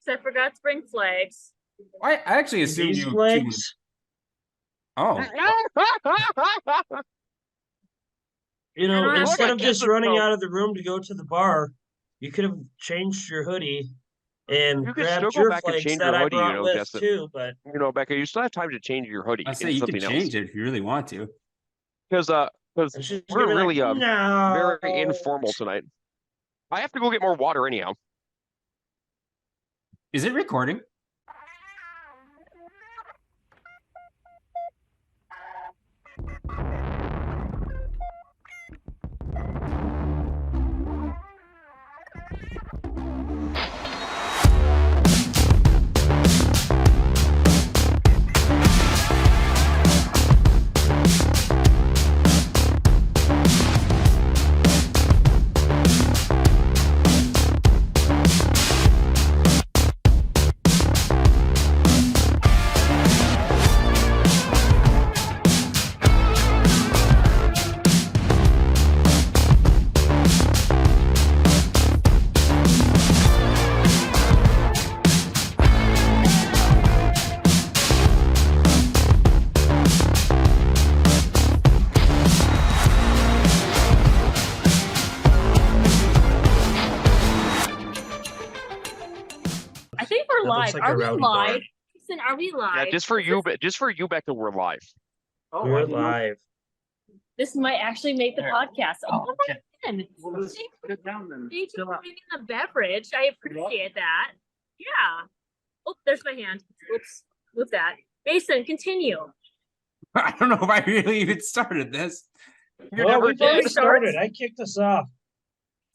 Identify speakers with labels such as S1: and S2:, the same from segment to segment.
S1: I forgot to bring flags.
S2: I actually assumed
S3: These
S2: you.
S3: flags?
S2: Oh,
S3: You know,
S1: And
S3: instead of
S4: look,
S3: just
S4: it's
S3: running
S4: a-
S3: out of the room to go to the bar, you could have changed your hoodie and
S4: You could
S3: grabbed
S4: still go
S3: your
S4: back and
S3: flags
S4: change
S3: that
S4: your
S3: I
S4: hoodie,
S3: brought with
S4: Justin.
S3: too. But
S4: Becca, you still have time to change your hoodie
S2: I say
S4: into
S2: you could
S4: something
S2: change
S4: else.
S2: it if you really want to.
S4: Because
S3: it's just
S4: we're
S3: gonna be
S4: really
S3: like, no.
S4: very informal tonight. I have to go get more water anyhow.
S2: Is it recording?
S1: I think we're
S3: That looks
S1: live.
S3: like a
S1: Are we
S3: rowdy bar.
S1: live? Listen, are we live?
S4: Yeah, just for you, Becca, we're live.
S3: We're live.
S1: This might actually make the podcast. Oh,
S2: okay.
S1: man.
S2: Sit down then.
S1: Thank you for bringing the beverage. I appreciate that. Yeah. Oh, there's my hand. Oops. Move that. Mason, continue.
S2: I don't know if I really even started this.
S3: Well, we've
S1: did.
S3: already started. I kicked us off.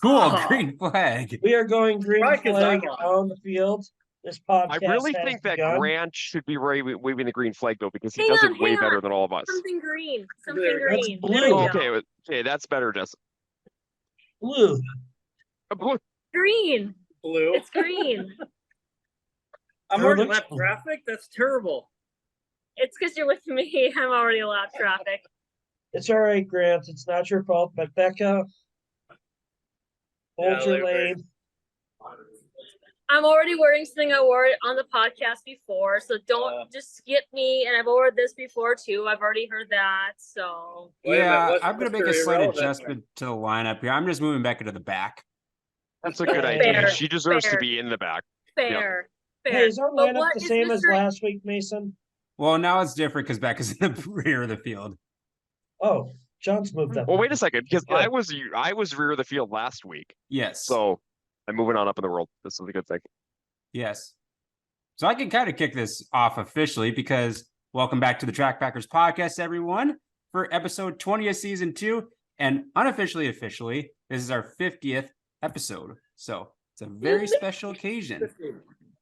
S2: Cool,
S1: Oh.
S2: green flag.
S3: We are going green
S5: Right, 'cause
S3: flag
S5: I'm
S3: on the field. This podcast
S4: I really
S3: has
S4: think that
S3: begun.
S4: Grant should be waving the green flag though, because he
S1: Hang
S4: does
S1: on,
S4: it way
S1: hang
S4: better
S1: on.
S4: than all of us.
S1: Something green. Something
S5: There,
S3: that's
S1: green.
S3: blue.
S1: There we
S4: Okay,
S1: go.
S4: okay, that's better, Justin.
S3: Blue.
S1: Green.
S5: Blue.
S1: It's green.
S5: I'm
S3: Or
S5: already
S3: looks
S5: left
S3: blue.
S5: traffic. That's terrible.
S1: It's because you're with me. I'm already lap traffic.
S3: It's all right, Grant. It's not your fault. But Becca, hold
S5: Yeah,
S3: your
S5: later.
S3: lane.
S1: I'm already wearing something I wore on the podcast before, so don't just skip me. And I've ordered this before too. I've already heard that. So
S5: Wait a minute,
S2: Yeah,
S5: what's
S2: I'm gonna make a
S5: Mr.
S2: slight
S5: Irrelevant
S2: adjustment to the lineup here. I'm just moving Becca to the back.
S4: That's a good
S3: Fair,
S4: idea. She deserves
S1: fair.
S4: to be in the back.
S1: fair. Fair.
S3: Hey, is our
S1: But
S3: lineup
S1: what
S3: the
S1: is
S3: same as
S1: Mr.
S3: last week, Mason?
S2: Well, now it's different because Becca's in the rear of the field.
S3: Oh, John's moved up.
S4: Well, wait a second, because
S3: Good.
S4: I was rear of the field last week,
S2: Yes.
S4: so I'm moving on up in the world. This is a good thing.
S2: Yes. So I can kind of kick this off officially because welcome back to the Track Packers podcast, everyone, for episode 20 of season 2. And officially, this is our 50th episode. So it's a very special occasion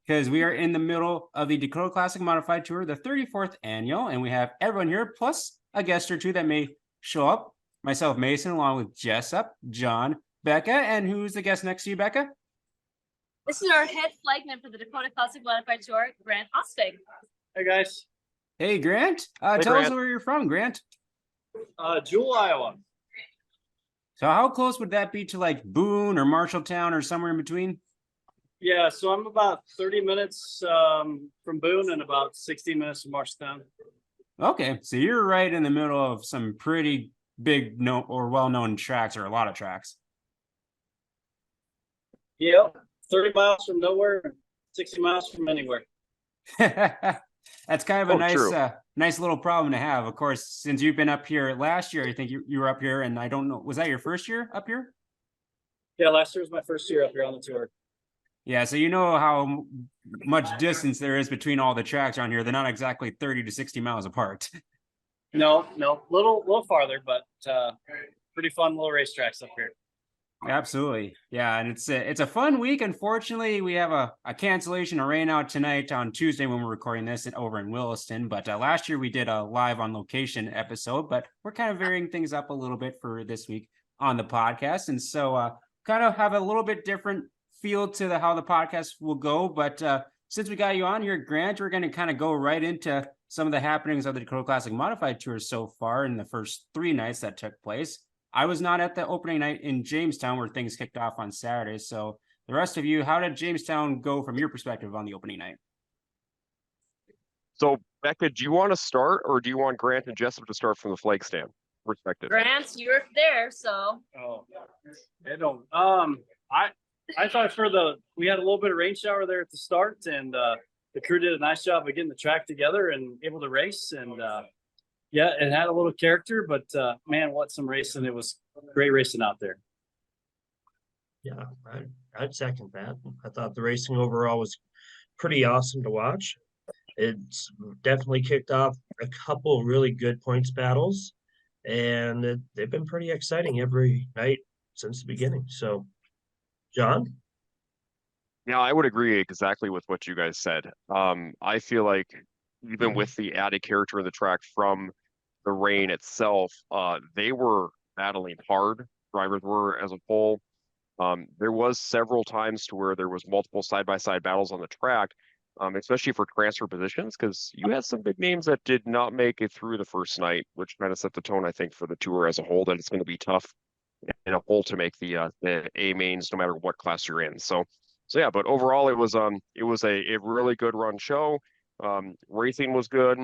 S2: because we are in the middle of the Dakota Classic Modified Tour, the 34th annual, and we have everyone here, plus a guest or two that may show up. Myself, Mason, along with Jessup, John, Becca, and who's the guest next to you, Becca?
S1: This is our head flagman for the Dakota Classic Modified Tour, Grant Oskvig.
S5: Hey guys,
S2: Hey, Grant.
S4: Hey,
S2: Tell us
S4: Grant.
S2: where you're from, Grant.
S5: Jewel, Iowa.
S2: So how close would that be to like Boone or Marshalltown or somewhere in between?
S5: Yeah, so I'm about 30 minutes from Boone and about 60 minutes from Marshalltown.
S2: Okay, so you're right in the middle of some pretty big well-known tracks, or a lot of tracks.
S5: Yep, 30 miles from nowhere, 60 miles from anywhere.
S2: That's kind of a nice
S4: true.
S2: nice little problem to have. Of course, since you've been up here last year, I think you were up here, and I don't know, was that your first year up here?
S5: Yeah, last year was my first year up here on the tour.
S2: Yeah, so you know how much distance there is between all the tracks around here. They're not exactly 30 to 60 miles apart.
S5: No, little farther, but pretty fun little racetracks up here.
S2: Absolutely. Yeah, and it's a fun week. Unfortunately, we have a cancellation, a rain out tonight on Tuesday when we're recording this over in Williston. But last year we did a live on location episode, but we're kind of varying things up a little bit for this week on the podcast. And so kind of have a little bit different feel to how the podcast will go. But since we got you on here, Grant, we're going to kind of go right into some of the happenings of the Dakota Classic Modified Tour so far in the first 3 nights that took place. I was not at the opening night in Jamestown where things kicked off on Saturday, so the rest of you, how did Jamestown go from your perspective on the opening night?
S4: So, Becca, do you want to start, or do you want Grant and Jessup to start from the flag stand perspective?
S1: Grant, you're there, so.
S5: Oh, I don't. I thought we had a little bit of rain shower there at the start, and the crew did a nice job of getting the track together and able to race. And yeah, it had a little character, but man, what some racing! It was great racing out there.
S3: Yeah, I'd second that. I thought the racing overall was pretty awesome to watch. It's definitely kicked off a couple really good points battles, and they've been pretty exciting every night since the beginning. So, John?
S4: Yeah, I would agree exactly with what you guys said. I feel like even with the added character of the track from the rain itself, they were battling hard. Drivers were as a whole. There was several times to where there was multiple side-by-side battles on the track, especially for transfer positions, because you had some big names that did not make it through the first night, which kind of set the tone, I think, for the tour as a whole, that it's going to be tough in a whole to make the A mains, no matter what class you're in. So yeah, but overall, it was a really good run show. Racing was good.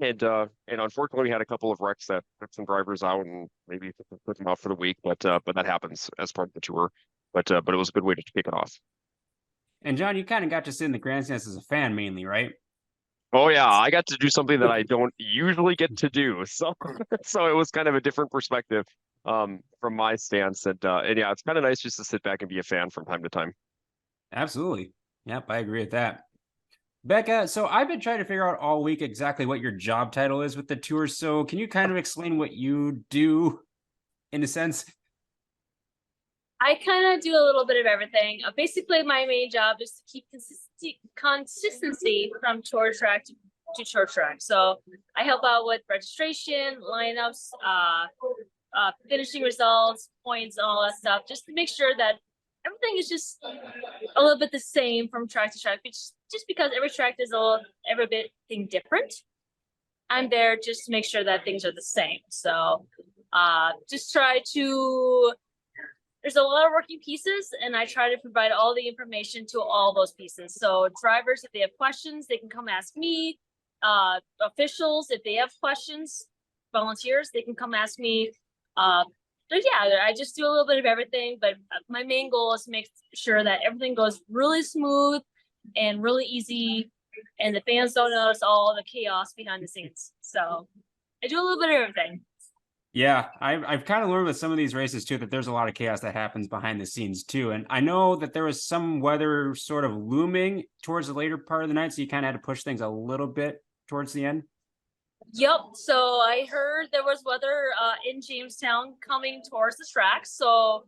S4: And unfortunately, we had a couple of wrecks that took some drivers out and maybe took them out for the week. But that happens as part of the tour. But it was a good way to kick it off.
S2: And John, you kind of got to sit in the grandstands as a fan mainly, right?
S4: Oh yeah, I got to do something that I don't usually get to do. So it was kind of a different perspective from my stance. And yeah, it's kind of nice just to sit back and be a fan from time to time.
S2: Absolutely. Yep, I agree with that. Becca, so I've been trying to figure out all week exactly what your job title is with the tour. So can you kind of explain what you do in a sense?
S1: I kind of do a little bit of everything. Basically, my main job is to keep consistency from tour track to tour track. So I help out with registration, lineups, finishing results, points, all that stuff, just to make sure that everything is just a little bit the same from track to track, just because every track is every bit thing different. I'm there just to make sure that things are the same. So just try to, there's a lot of working pieces, and I try to provide all the information to all those pieces. So drivers, if they have questions, they can come ask me. Officials, if they have questions, volunteers, they can come ask me. But yeah, I just do a little bit of everything, but my main goal is to make sure that everything goes really smooth and really easy, and the fans don't notice all the chaos behind the scenes. So I do a little bit of everything.
S2: Yeah, I've kind of learned with some of these races too that there's a lot of chaos that happens behind the scenes too. And I know that there was some weather sort of looming towards the later part of the night, so you kind of had to push things a little bit towards the end.
S1: Yep. So I heard there was weather in Jamestown coming towards the track. So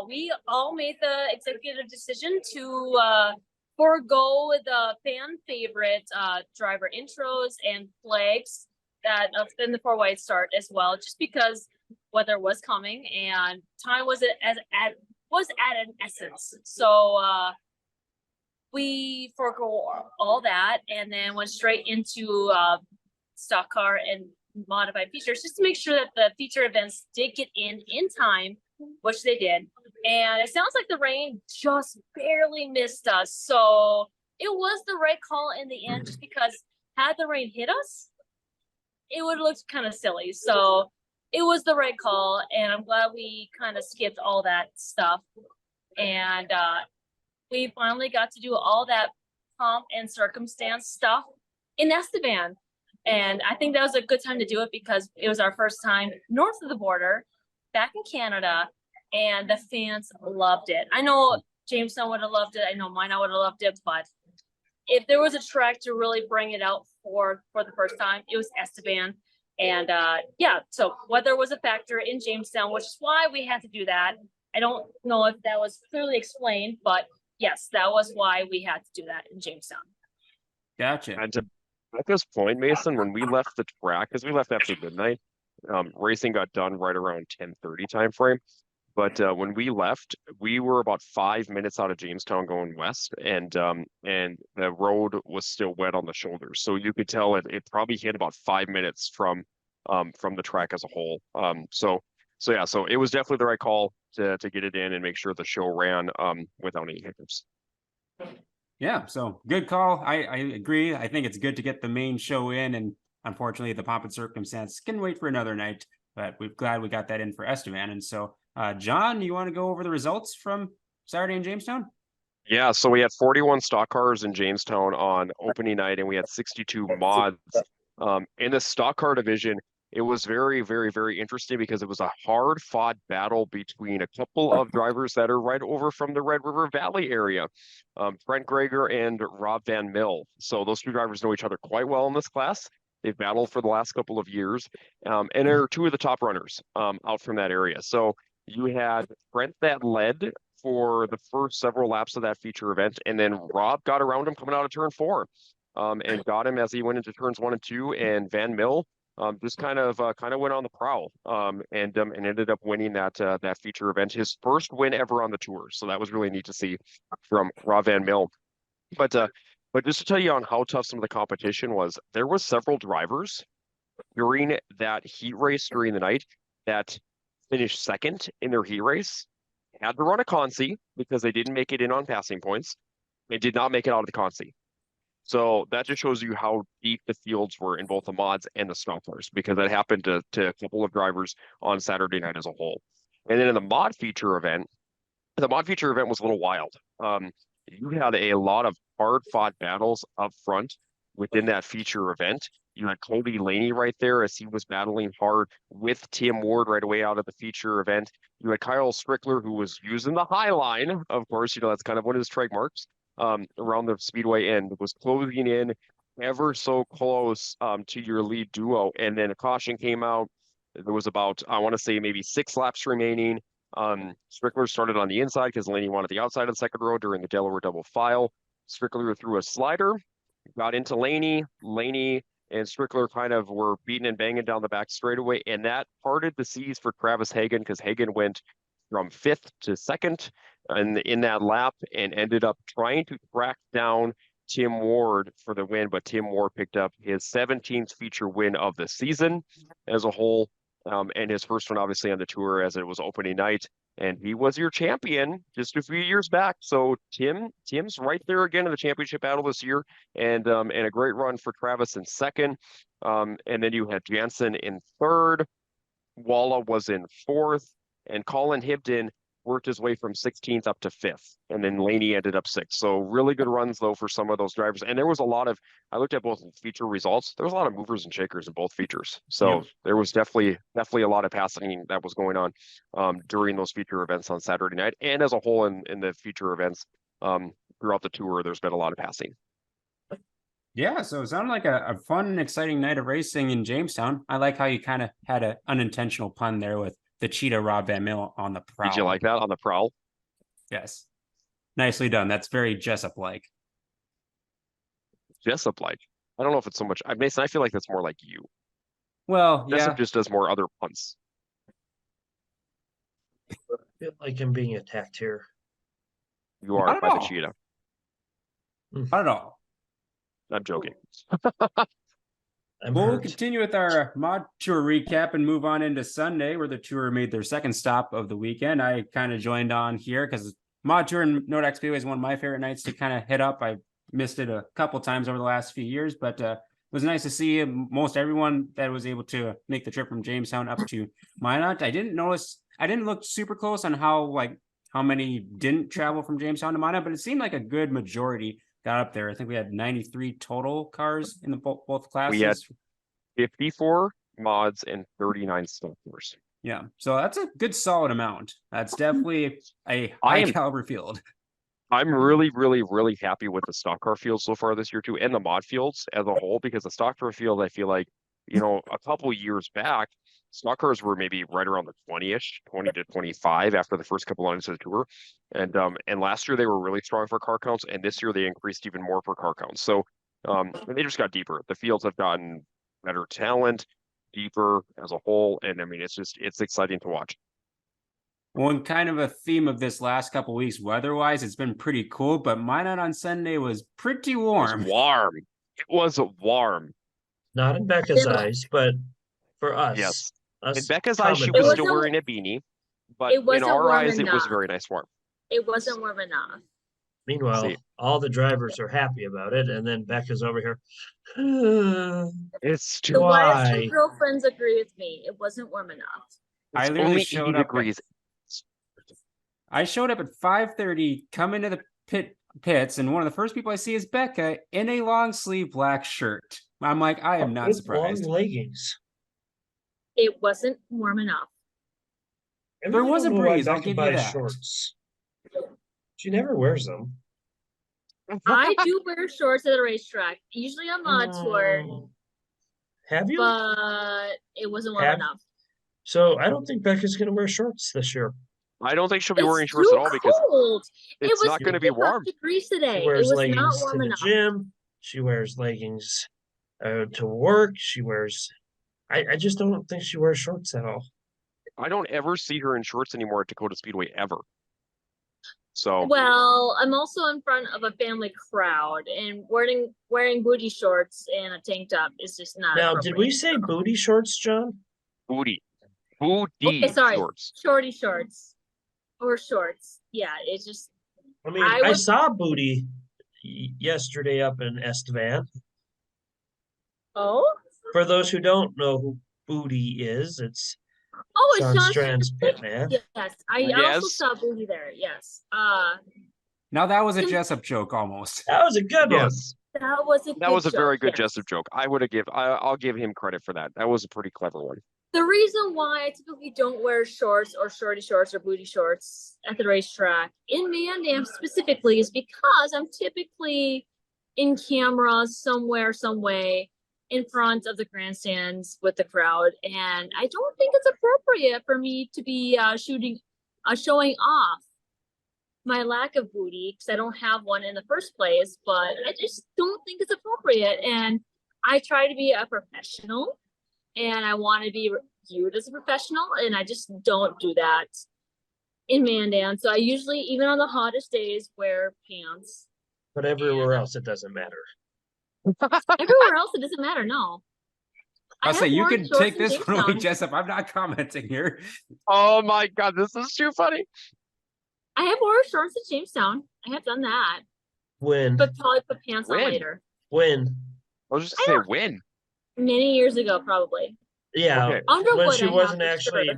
S1: we all made the executive decision to forego the fan favorite driver intros and flags that in the 4 white start as well, just because weather was coming and time was at an essence. So we forego all that and then went straight into stock car and modified features, just to make sure that the feature events did get in time, which they did. And it sounds like the rain just barely missed us. So it was the right call in the end, just because had the rain hit us, it would have looked kind of silly. So it was the right call, and I'm glad we kind of skipped all that stuff. And we finally got to do all that pomp and circumstance stuff in Estevan. And I think that was a good time to do it because it was our first time north of the border, back in Canada, and the fans loved it. I know Jamestown would have loved it. I know Minot would have loved it, but if there was a track to really bring it out for the first time, it was Estevan. And yeah, so weather was a factor in Jamestown, which is why we had to do that. I don't know if that was clearly explained, but yes, that was why we had to do that in Jamestown.
S2: Gotcha.
S4: And to Becca's point, Mason, when we left the track, because we left after midnight, racing got done right around 10:30 time frame. But when we left, we were about 5 minutes out of Jamestown going west, and the road was still wet on the shoulders. So you could tell it probably hit about 5 minutes from the track as a whole. So yeah, so it was definitely the right call. to get it in and make sure the show ran without any hiccups.
S2: Yeah, so good call. I agree. I think it's good to get the main show in, and unfortunately, the pomp and circumstance can wait for another night. But we're glad we got that in for Estevan. And so, John, you want to go over the results from Saturday in Jamestown?
S4: Yeah, so we had 41 stock cars in Jamestown on opening night, and we had 62 mods. In the stock car division, it was very, very, very interesting because it was a hard-fought battle between a couple of drivers that are right over from the Red River Valley area, Brent Greger and Rob Van Mill. So those two drivers know each other quite well in this class. They've battled for the last couple of years, and they're two of the top runners out from that area. So you had Brent that led for the first several laps of that feature event, and then Rob got around him coming out of turn 4, and got him as he went into turns 1 and 2, and Van Mill just kind of went on the prowl, and ended up winning that feature event, his first win ever on the tour. So that was really neat to see from Rob Van Mill. But just to tell you on how tough some of the competition was, there was several drivers during that heat race during the night that finished second in their heat race, had to run a consi because they didn't make it in on passing points, and did not make it out of the consi. So that just shows you how deep the fields were in both the mods and the stock cars, because that happened to a couple of drivers on Saturday night as a whole. And then in the mod feature event was a little wild. You had a lot of hard-fought battles up front within that feature event. You had Cody Laney right there as he was battling hard with Tim Ward right away out of the feature event. You had Kyle Strickler, who was using the high line. Of course, that's kind of one of his trademarks around the Speedway end, was closing in ever so close to your lead duo. And then a caution came out. There was about, I want to say, maybe 6 laps remaining. Strickler started on the inside because Laney wanted the outside of the second row during the Delaware double file. Strickler threw a slider, got into Laney. Laney and Strickler kind of were beating and banging down the back straightaway, and that parted the seas for Travis Hagen, because Hagen went from 5th to 2nd in that lap and ended up trying to track down Tim Ward for the win, but Tim Ward picked up his 17th feature win of the season as a whole, and his first one obviously on the tour as it was opening night. And he was your champion just a few years back. So Tim's right there again in the championship battle this year, and a great run for Travis in 2nd. And then you had Jansen in 3rd. Walla was in 4th, and Colin Hibden worked his way from 16th up to 5th, and then Laney ended up 6th. So really good runs though for some of those drivers. And there was a lot of, I looked at both feature results, there was a lot of movers and shakers in both features. So there was definitely a lot of passing that was going on during those feature events on Saturday night, and as a whole in the feature events throughout the tour, there's been a lot of passing.
S2: Yeah, so it sounded like a fun and exciting night of racing in Jamestown. I like how you kind of had an unintentional pun there with the cheetah Rob Van Mill on the prowl.
S4: Did you like that, on the prowl?
S2: Yes. Nicely done. That's very Jessup-like.
S4: Jessup-like? I don't know if it's so much. Mason, I feel like that's more like you.
S2: Well,
S4: Jessup
S2: yeah.
S4: just does more other punts.
S3: I feel like I'm being attacked here.
S4: You are by the cheetah.
S2: Not at all.
S4: I'm joking.
S2: We'll continue with our mod tour recap and move on into Sunday, where the tour made their second stop of the weekend. I kind of joined on here because mod tour in Nodak Speedway is one of my favorite nights to kind of hit up. I missed it a couple times over the last few years, but it was nice to see most everyone that was able to make the trip from Jamestown up to Minot. I didn't look super close on how many didn't travel from Jamestown to Minot, but it seemed like a good majority got up there. I think we had 93 total cars in the both classes.
S4: We had 54 mods and 39 stock cars.
S2: Yeah, so that's a good solid amount. That's definitely a high caliber field.
S4: I'm really, really, really happy with the stock car field so far this year too, and the mod fields as a whole, because the stock car field, I feel like, a couple years back, stock cars were maybe right around the 20-ish, 20 to 25 after the first couple lines of the tour. And last year they were really strong for car counts, and this year they increased even more for car counts. So they just got deeper. The fields have gotten better talent, deeper as a whole. And it's exciting to watch.
S2: One kind of a theme of this last couple weeks, weather-wise, it's been pretty cool, but Minot on Sunday was pretty warm.
S4: It was warm.
S3: Not in Becca's eyes, but for us.
S4: Yes.
S3: Us
S4: in Becca's eyes, she was still wearing a beanie, but
S1: It
S4: in
S1: wasn't
S4: our
S1: warm
S4: eyes, it was
S1: enough.
S4: very nice warm.
S1: It wasn't warm enough.
S3: Meanwhile,
S4: See.
S3: all the drivers are happy about it, and then Becca's over here.
S4: It's
S1: The
S4: too
S1: wives
S3: Why?
S1: and girlfriends agree with me. It wasn't warm enough.
S2: I
S4: It's
S2: literally
S4: only
S2: showed
S4: 80
S2: up at-
S4: degrees.
S2: I showed up at 5:30, come into the pits, and one of the first people I see is Becca in a long sleeve black shirt. I'm like, I am not
S3: With
S2: surprised.
S3: long leggings.
S1: It wasn't warm enough.
S3: I
S2: There
S3: really
S2: was
S3: don't
S2: a
S3: know why
S2: breeze, I'll
S3: Becca
S2: give you
S3: buys
S2: that.
S3: Shorts. She never wears them.
S1: I do wear shorts at a racetrack, usually on mod tour,
S3: Have you?
S1: but it wasn't warm
S3: Have-
S1: enough.
S3: So I don't think Becca's gonna wear shorts this year.
S4: I don't think she'll be
S1: It's
S4: wearing shorts
S1: too
S4: at all because
S1: cold. It
S4: it's
S1: was
S4: not going to be
S1: 55
S4: warm.
S1: degrees
S3: She
S1: today. It
S3: wears
S1: was
S3: leggings
S1: not
S3: to
S1: warm
S3: the
S1: enough.
S3: gym. She wears leggings to work. She wears. I just don't think she wears shorts at all.
S4: I don't ever see her in shorts anymore at Dakota Speedway ever. So
S1: Well, I'm also in front of a family crowd, and wearing booty shorts and a tank top is just not.
S3: Now, did we
S1: appropriate.
S3: say booty shorts, John?
S4: booty
S1: Okay, sorry,
S4: shorts.
S1: shorty shorts or shorts? Yeah, it's just
S3: I mean,
S1: I
S3: I
S1: was-
S3: saw booty yesterday up in Estevan.
S1: oh
S3: For those who don't know who booty is, it's
S1: oh,
S3: Sean
S1: it's Sean
S3: Strand's pit man.
S1: Yes, I also
S4: Yes.
S1: saw booty there. Yes,
S2: Now that was a Jessup joke almost.
S3: That was a good one.
S4: Yes,
S1: that was a
S4: that was a
S1: good
S4: very
S1: joke,
S4: good
S1: yes.
S4: Jessup joke. I'll give him credit for that. That was a pretty clever one.
S1: The reason why I typically don't wear shorts or shorty shorts or booty shorts at the racetrack in Mandam specifically is because I'm typically in camera somewhere, some way in front of the grandstands with the crowd, and I don't think it's appropriate for me to be showing off my lack of booty because I don't have one in the first place. But I just don't think it's appropriate, and I try to be a professional. And I want to be viewed as a professional, and I just don't do that in Mandan. So I usually, even on the hottest days, wear pants.
S3: But everywhere else, it doesn't matter.
S1: Everywhere else, it doesn't matter. No.
S2: I'll say
S1: have
S2: you
S1: worn
S2: can
S1: shorts
S2: take
S1: in
S2: this one away,
S1: Jamestown.
S2: Jessup. I'm not commenting here.
S4: Oh my god, this is too funny.
S1: I have worn shorts in Jamestown. I have done that,
S3: When?
S1: but probably put pants on
S4: When?
S1: later.
S3: When?
S4: I was just
S1: I
S4: gonna
S1: don't-
S4: say when.
S1: Many years ago, probably.
S3: Yeah.
S4: Okay.
S1: Underwood,
S3: When she
S1: I have
S3: wasn't
S1: for
S3: actually.
S1: sure.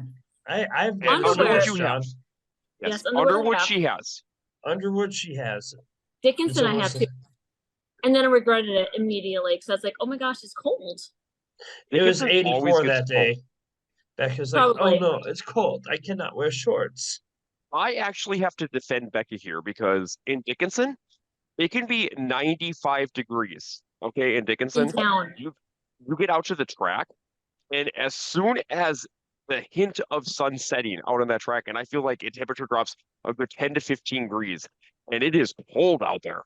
S3: I've
S4: And
S3: been to
S1: Underwear.
S3: this,
S4: you
S3: John.
S4: have. Yes,
S1: Yes, Underwood I
S4: Underwood
S1: have.
S4: she has.
S3: Underwood, she has.
S1: Dickinson, I have
S3: almost-
S1: too. And then I regretted it immediately because I was like, oh my gosh, it's cold.
S3: It was
S4: Dickinson always
S3: 84
S4: gets
S3: that day. Becca's like,
S1: Probably.
S3: oh no, it's cold. I cannot wear shorts.
S4: I actually have to defend Becky here because in Dickinson, it can be 95 degrees. Okay, in Dickinson,
S1: In town.
S4: you get out to the track, and as soon as the hint of sun setting out on that track, and I feel like it temperature drops a good 10 to 15 degrees, and it is cold out there.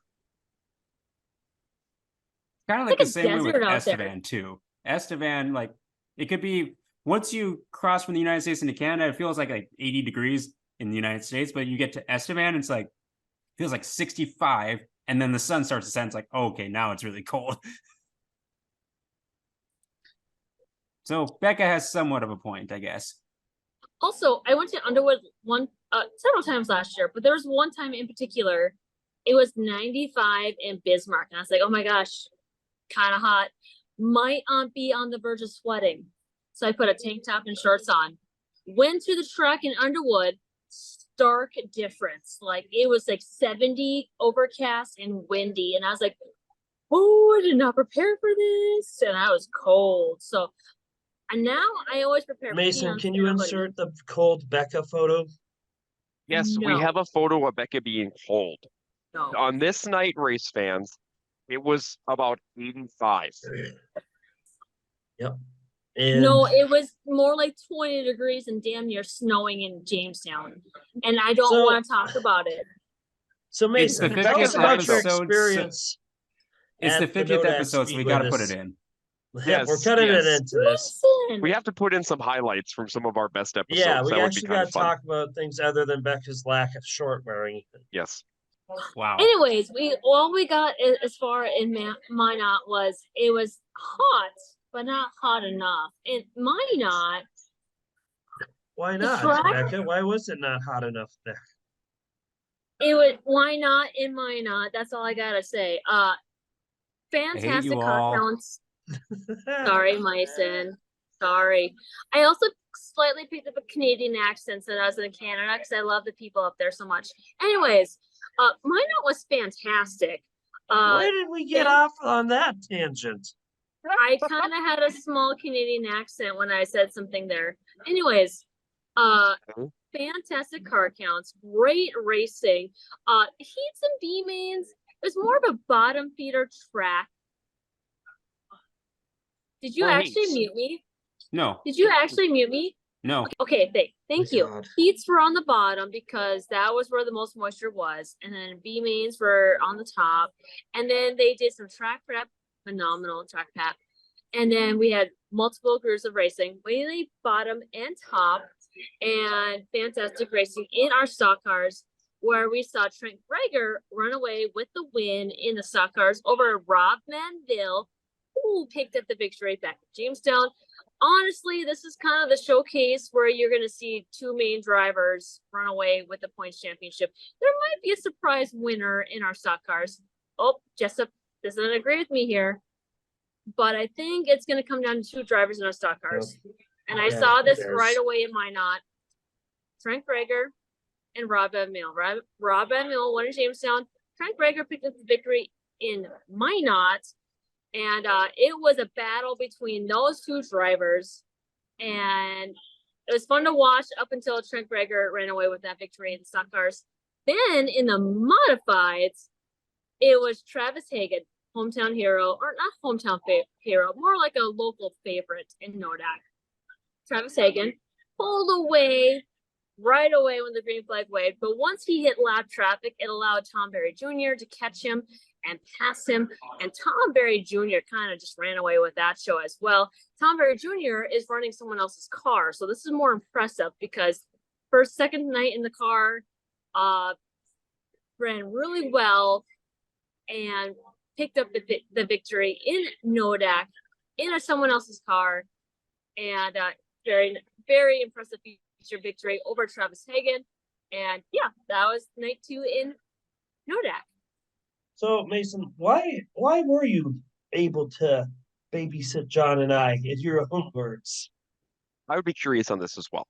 S2: Kind of
S1: It's
S2: like
S1: like
S2: the
S1: a
S2: same way with
S1: desert out there.
S2: Estevan too. Estevan, like it could be once you cross from the United States into Canada, it feels like 80 degrees in the United States, but you get to Estevan, it's like feels like 65, and then the sun starts to set. It's like, oh, okay, now it's really cold. So Becca has somewhat of a point, I guess.
S1: Also, I went to Underwood several times last year, but there was one time in particular, it was 95 in Bismarck, and I was like, oh my gosh, kind of hot. Might be on the verge of sweating. So I put a tank top and shorts on. Went to the track in Underwood, stark difference. Like it was like 70 overcast and windy, and I was like, oh, I did not prepare for this, and I was cold. So and now I always prepare.
S3: Mason,
S1: pants
S3: can you
S1: and a hoodie.
S3: insert the cold Becca photo?
S4: Yes, we
S1: No.
S4: have a photo of Becca being cold.
S1: No.
S4: On this night, race fans, it was about 85.
S3: Yep. And
S1: No, it was more like 20 degrees and damn near snowing in Jamestown. And I don't
S3: So-
S1: want to talk about it.
S3: so
S2: It's the
S3: Mason, tell
S2: 50th
S3: us about your
S2: episode, so-
S3: experience.
S2: It's
S3: at
S2: the 50th
S3: Nodak
S2: episode, so we
S3: Speedway
S2: got to put
S3: this-
S2: it in.
S3: Yeah, we're
S4: Yes,
S3: cutting it
S4: yes.
S3: into this.
S1: Listen.
S4: We have to put in some highlights from some of our best episodes.
S3: Yeah, we
S4: that would be
S3: actually
S4: kind
S3: got
S4: of
S3: to
S4: fun.
S3: talk about things other than Becca's lack of short wearing.
S4: Yes.
S2: Wow.
S1: Anyways, all we got as far in Minot was it was hot, but not hot enough. And Minot
S3: Why
S1: The
S3: not,
S1: track-
S3: Becca? Why was it not hot enough there?
S1: It would, why not and why not? That's all I gotta say. Fantastic
S2: you
S1: car
S2: all.
S1: counts. Sorry, Myson. Sorry. I also slightly picked up a Canadian accent since I was in Canada because I love the people up there so much. Anyways, Minot was fantastic.
S3: Why did we get off on that tangent?
S1: I kind of had a small Canadian accent when I said something there. Anyways, fantastic car counts, great racing. Heats and B mains. It was more of a bottom feeder track. Did you
S2: Or
S1: actually
S2: heats.
S1: mute me?
S2: No,
S1: Did you actually mute me?
S2: no.
S1: Okay, thank you.
S3: God.
S1: Heats were on the bottom because that was where the most moisture was, and then B mains were on the top, and then they did some track prep, phenomenal track prep, and then we had multiple groups of racing, mainly bottom and top, and fantastic racing in our stock cars, where we saw Trent Greger run away with the win in the stock cars over Rob Manville, who picked up the victory back at Jamestown. Honestly, this is kind of the showcase where you're going to see two main drivers run away with the points championship. There might be a surprise winner in our stock cars. Oh, Jessup doesn't agree with me here, but I think it's going to come down to two drivers in our stock cars. And I
S3: Yeah,
S1: saw this
S3: it is.
S1: right away in Minot. Trent Greger and Rob Van Mill. Rob Van Mill won in Jamestown. Trent Greger picked up the victory in Minot. And it was a battle between those two drivers. And it was fun to watch up until Trent Greger ran away with that victory in the stock cars. Then in the modifieds, it was Travis Hagen, hometown hero, or not hometown hero, more like a local favorite in Nodak. Travis Hagen pulled away right away when the green flag waved. But once he hit lap traffic, it allowed Tom Berry Jr. to catch him and pass him. And Tom Berry Jr. kind of just ran away with that show as well. Tom Berry Jr. is running someone else's car. So this is more impressive because first, second night in the car, ran really well and picked up the victory in Nodak in someone else's car. And very, very impressive feature victory over Travis Hagen. And yeah, that was night 2 in Nodak.
S3: So Mason, why were you able to babysit John and I, in your own words?
S4: I would be curious on this as well.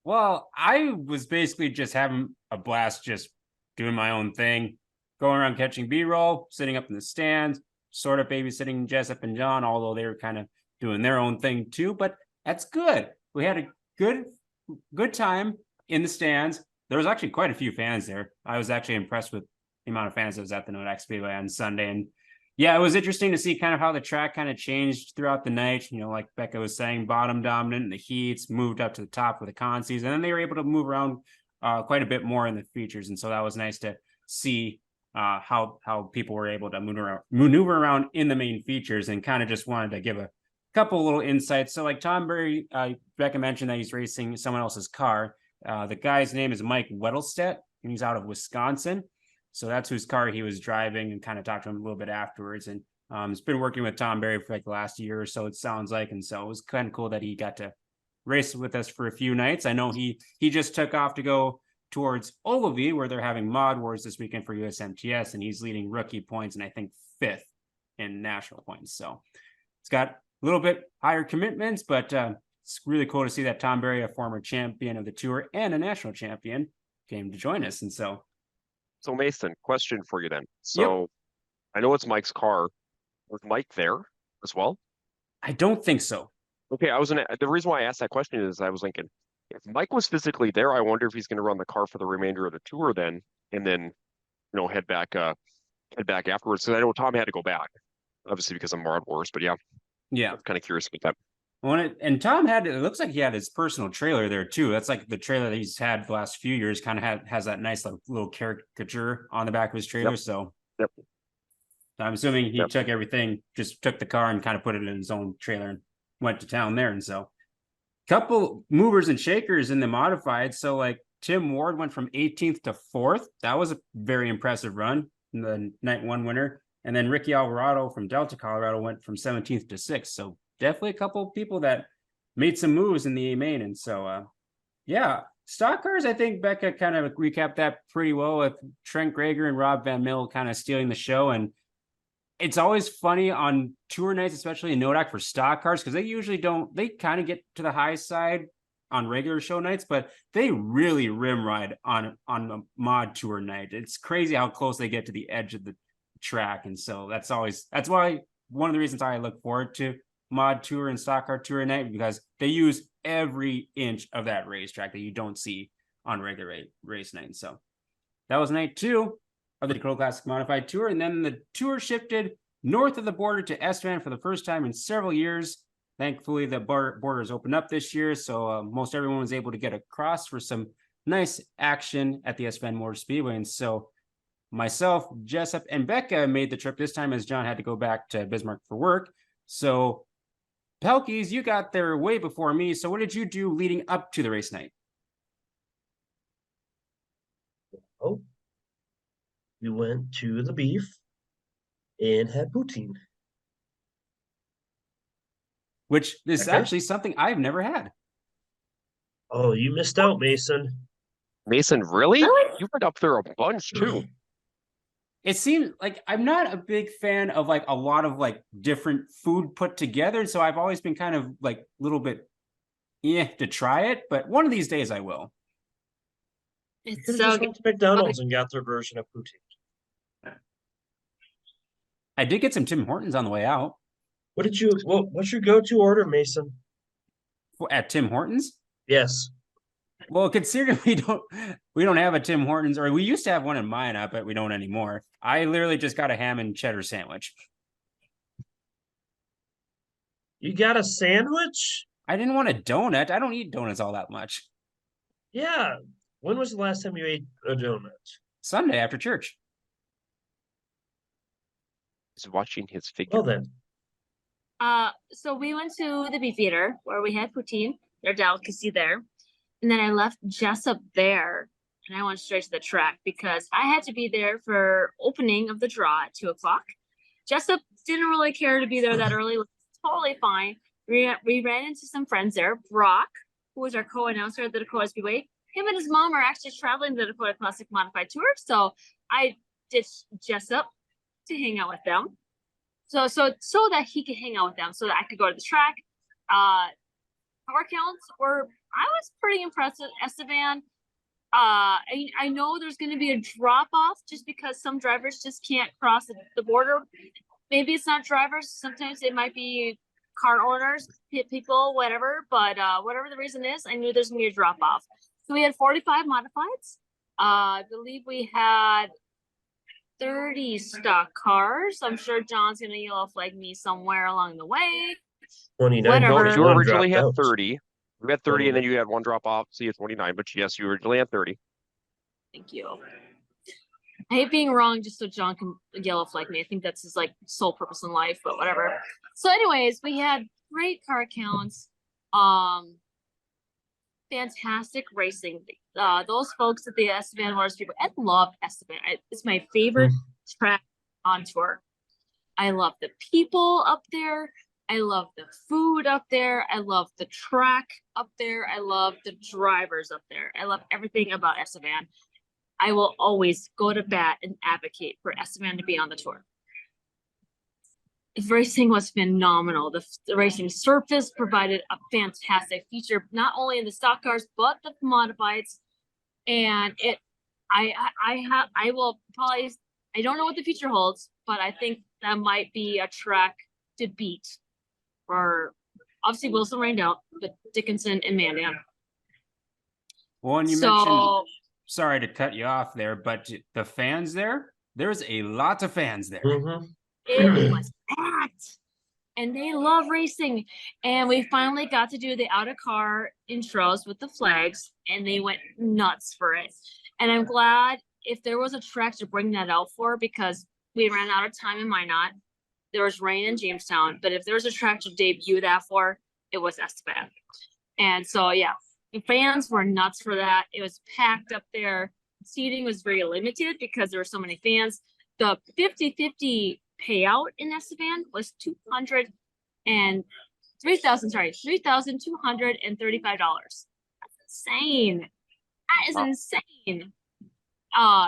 S2: Well, I was basically just having a blast, just doing my own thing, going around catching B-roll, sitting up in the stands, sort of babysitting Jessup and John, although they were kind of doing their own thing too. But that's good. We had a good time in the stands. There was actually quite a few fans there. I was actually impressed with the amount of fans that was at the Nodak Speedway on Sunday. And yeah, it was interesting to see kind of how the track kind of changed throughout the night. You know, like Becca was saying, bottom dominant in the heats, moved up to the top with the consies, and then they were able to move around quite a bit more in the features. And so that was nice to see how people were able to maneuver around in the main features, and kind of just wanted to give a couple little insights. So like Tom Berry, Becca mentioned that he's racing someone else's car. The guy's name is Mike Weddlestedt, and he's out of Wisconsin. So that's whose car he was driving, and kind of talked to him a little bit afterwards. And he's been working with Tom Berry for like the last year or so, it sounds like. And so it was kind of cool that he got to race with us for a few nights. I know he just took off to go towards Oskvig, where they're having mod wars this weekend for USMTS, and he's leading rookie points and I think 5th in national points. So it's got a little bit higher commitments, but it's really cool to see that Tom Berry, a former champion of the tour and a national champion, came to join us. And so
S4: Mason, question for you then. So I know it's Mike's car. Was Mike there as well?
S2: I don't think so.
S4: Okay, the reason why I asked that question is I was thinking, if Mike was physically there, I wonder if he's going to run the car for the remainder of the tour then, and then, head back afterwards. So I know Tom had to go back, obviously because of Mod Wars, but yeah, I'm kind of curious about that.
S2: And Tom it looks like he had his personal trailer there too. That's like the trailer that he's had the last few years, kind of has that nice little caricature on the back of his trailer. So I'm assuming he took everything, just took the car and kind of put it in his own trailer and went to town there. And so couple movers and shakers in the modified. So like Tim Ward went from 18th to 4th. That was a very impressive run in the night 1 winner. And then Ricky Alvarado from Delta, Colorado went from 17th to 6th. So definitely a couple of people that made some moves in the A main. And so Yeah, stock cars. I think Becca kind of recapped that pretty well with Trent Greger and Rob Van Mill kind of stealing the show. And it's always funny on tour nights, especially in Nodak for stock cars, because they usually don't. They kind of get to the high side on regular show nights, but they really rim ride on a mod tour night. It's crazy how close they get to the edge of the track, and so that's why one of the reasons I look forward to mod tour and stock car tour night, because they use every inch of that racetrack that you don't see on regular race night. So that was night 2 of the Dakota Classic Modified Tour, and then the tour shifted north of the border to Estevan for the first time in several years. Thankfully, the borders opened up this year, so most everyone was able to get across for some nice action at the Estevan Motor Speedway. And so myself, Jessup, and Becca made the trip this time as John had to go back to Bismarck for work. So Pelkeys, you got there way before me. So what did you do leading up to the race night?
S3: Oh, we went to the beef and had poutine.
S2: Which is
S3: Okay.
S2: actually something I've never had.
S3: Oh, you missed out, Mason.
S4: Mason, really?
S1: Really?
S4: You went up there a bunch too.
S2: It seemed like I'm not a big fan of like a lot of like different food put together. So I've always been kind of like a little bit to try it, but one of these days I will.
S3: You
S1: It's
S3: could
S1: so
S3: have just
S1: good.
S3: went to McDonald's and got their version of poutine.
S2: I did get some Tim Hortons on the way out.
S3: What's your go-to order, Mason?
S2: At Tim Hortons.
S3: Yes.
S2: Well, considering we don't have a Tim Hortons, or we used to have one in Minot, but we don't anymore. I literally just got a ham and cheddar sandwich.
S3: You got a sandwich?
S2: I didn't want a donut. I don't eat donuts all that much.
S3: Yeah. When was the last time you ate a donut?
S2: Sunday after church.
S4: He's watching his figure.
S3: Well then.
S1: So we went to the beef eater where we had poutine, their delicacy there. And then I left Jessup there and I went straight to the track because I had to be there for opening of the draw at 2 o'clock. Jessup didn't really care to be there that early. It was totally fine. We ran into some friends there. Brock, who was our co-announcer at the Dakota Speedway, him and his mom are actually traveling the Dakota Classic Modified Tour. So I ditched Jessup to hang out with them. So that he could hang out with them, so that I could go to the track. Power counts were, I was pretty impressed with Estevan. I know there's going to be a drop off just because some drivers just can't cross the border. Maybe it's not drivers. Sometimes it might be car owners, people, whatever. But whatever the reason is, I knew there's going to be a drop off. So we had 45 modifieds. I believe we had 30 stock cars. I'm sure John's gonna yellow flag me somewhere along the way.
S3: 29.
S1: Whatever.
S4: No, you
S3: One
S4: originally
S3: dropped
S4: had
S3: out.
S4: 30. You had 30 and then you had one drop off, so you had 29, but yes, you originally had 30.
S1: Thank you. I hate being wrong just so John can yellow flag me. I think that's his like sole purpose in life, but whatever. So anyways, we had great car counts. Fantastic racing. Those folks at the Estevan Motor Speedway, I love Estevan. It's my favorite track on tour. I love the people up there. I love the food up there. I love the track up there. I love the drivers up there. I love everything about Estevan. I will always go to bat and advocate for Estevan to be on the tour. The racing was phenomenal. The racing surface provided a fantastic feature, not only in the stock cars, but the modifieds. And I don't know what the future holds, but I think that might be a track to beat for obviously Williston rained out, but Dickinson and Mandan.
S2: Well, and you mentioned, sorry to cut you off there, but the fans there's a lot of fans there.
S3: Mm-hmm.
S1: It was packed, and they love racing. And we finally got to do the out of car intros with the flags, and they went nuts for it. And I'm glad if there was a track to bring that out for, because we ran out of time in Minot. There was rain in Jamestown, but if there was a track to debut that for, it was Estevan. And so, yeah, the fans were nuts for that. It was packed up there. Seating was very limited because there were so many fans. The 50-50 payout in Estevan was $3,235. insane. That is
S4: Wow.
S1: insane.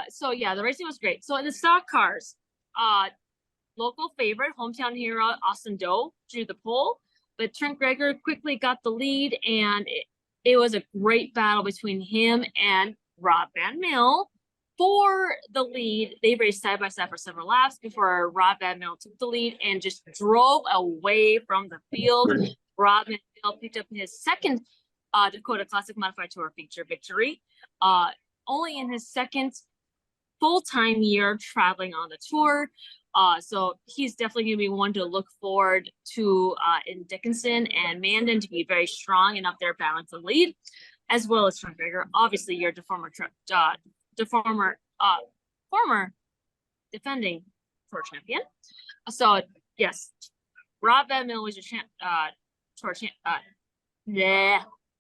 S1: So yeah, the racing was great. So in the stock cars, local favorite, hometown hero Austin Doe drew the pole, but Trent Greger quickly got the lead, and it was a great battle between him and Rob Van Mill for the lead. They raced side by side for several laps before Rob Van Mill took the lead and just drove away from the field. Rob Van Mill picked up his second Dakota Classic Modified Tour feature victory, only in his second full-time year traveling on the tour. So he's definitely going to be one to look forward to in Dickinson and Mandan to be very strong and up there battling the lead, as well as Trent Greger. Obviously, you're the former defending tour champion. So yes, Rob Van Mill was your tour champ.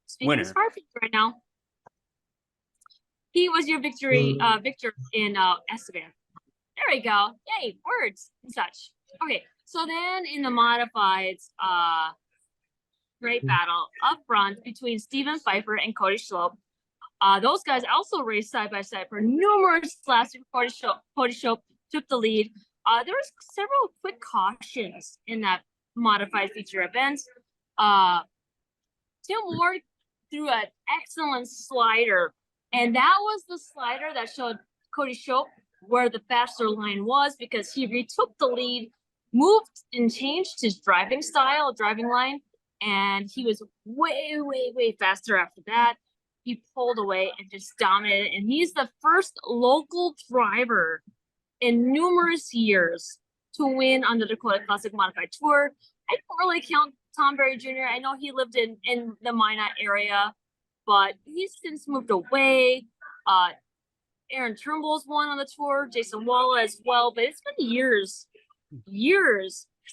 S1: Speaking
S2: Winner.
S1: as far right now. He was your victor in Estevan. There we go. Yay, words and such. Okay, so then in the modifieds, great battle up front between Stephen Pfeiffer and Cody Schlope. Those guys also raced side by side for numerous laps before Cody Schlope took the lead. There was several quick cautions in that modified feature event. Tim Ward threw an excellent slider, and that was the slider that showed Cody Schlope where the faster line was, because he retook the lead, moved and changed his driving line, and he was way faster after that. He pulled away and just dominated, and he's the first local driver in numerous years to win on the Dakota Classic Modified Tour. I don't really count Tom Berry Jr. I know he lived in the Minot area, but he's since moved away. Aaron Turnbull's won on the tour, Jason Walla as well, but it's been years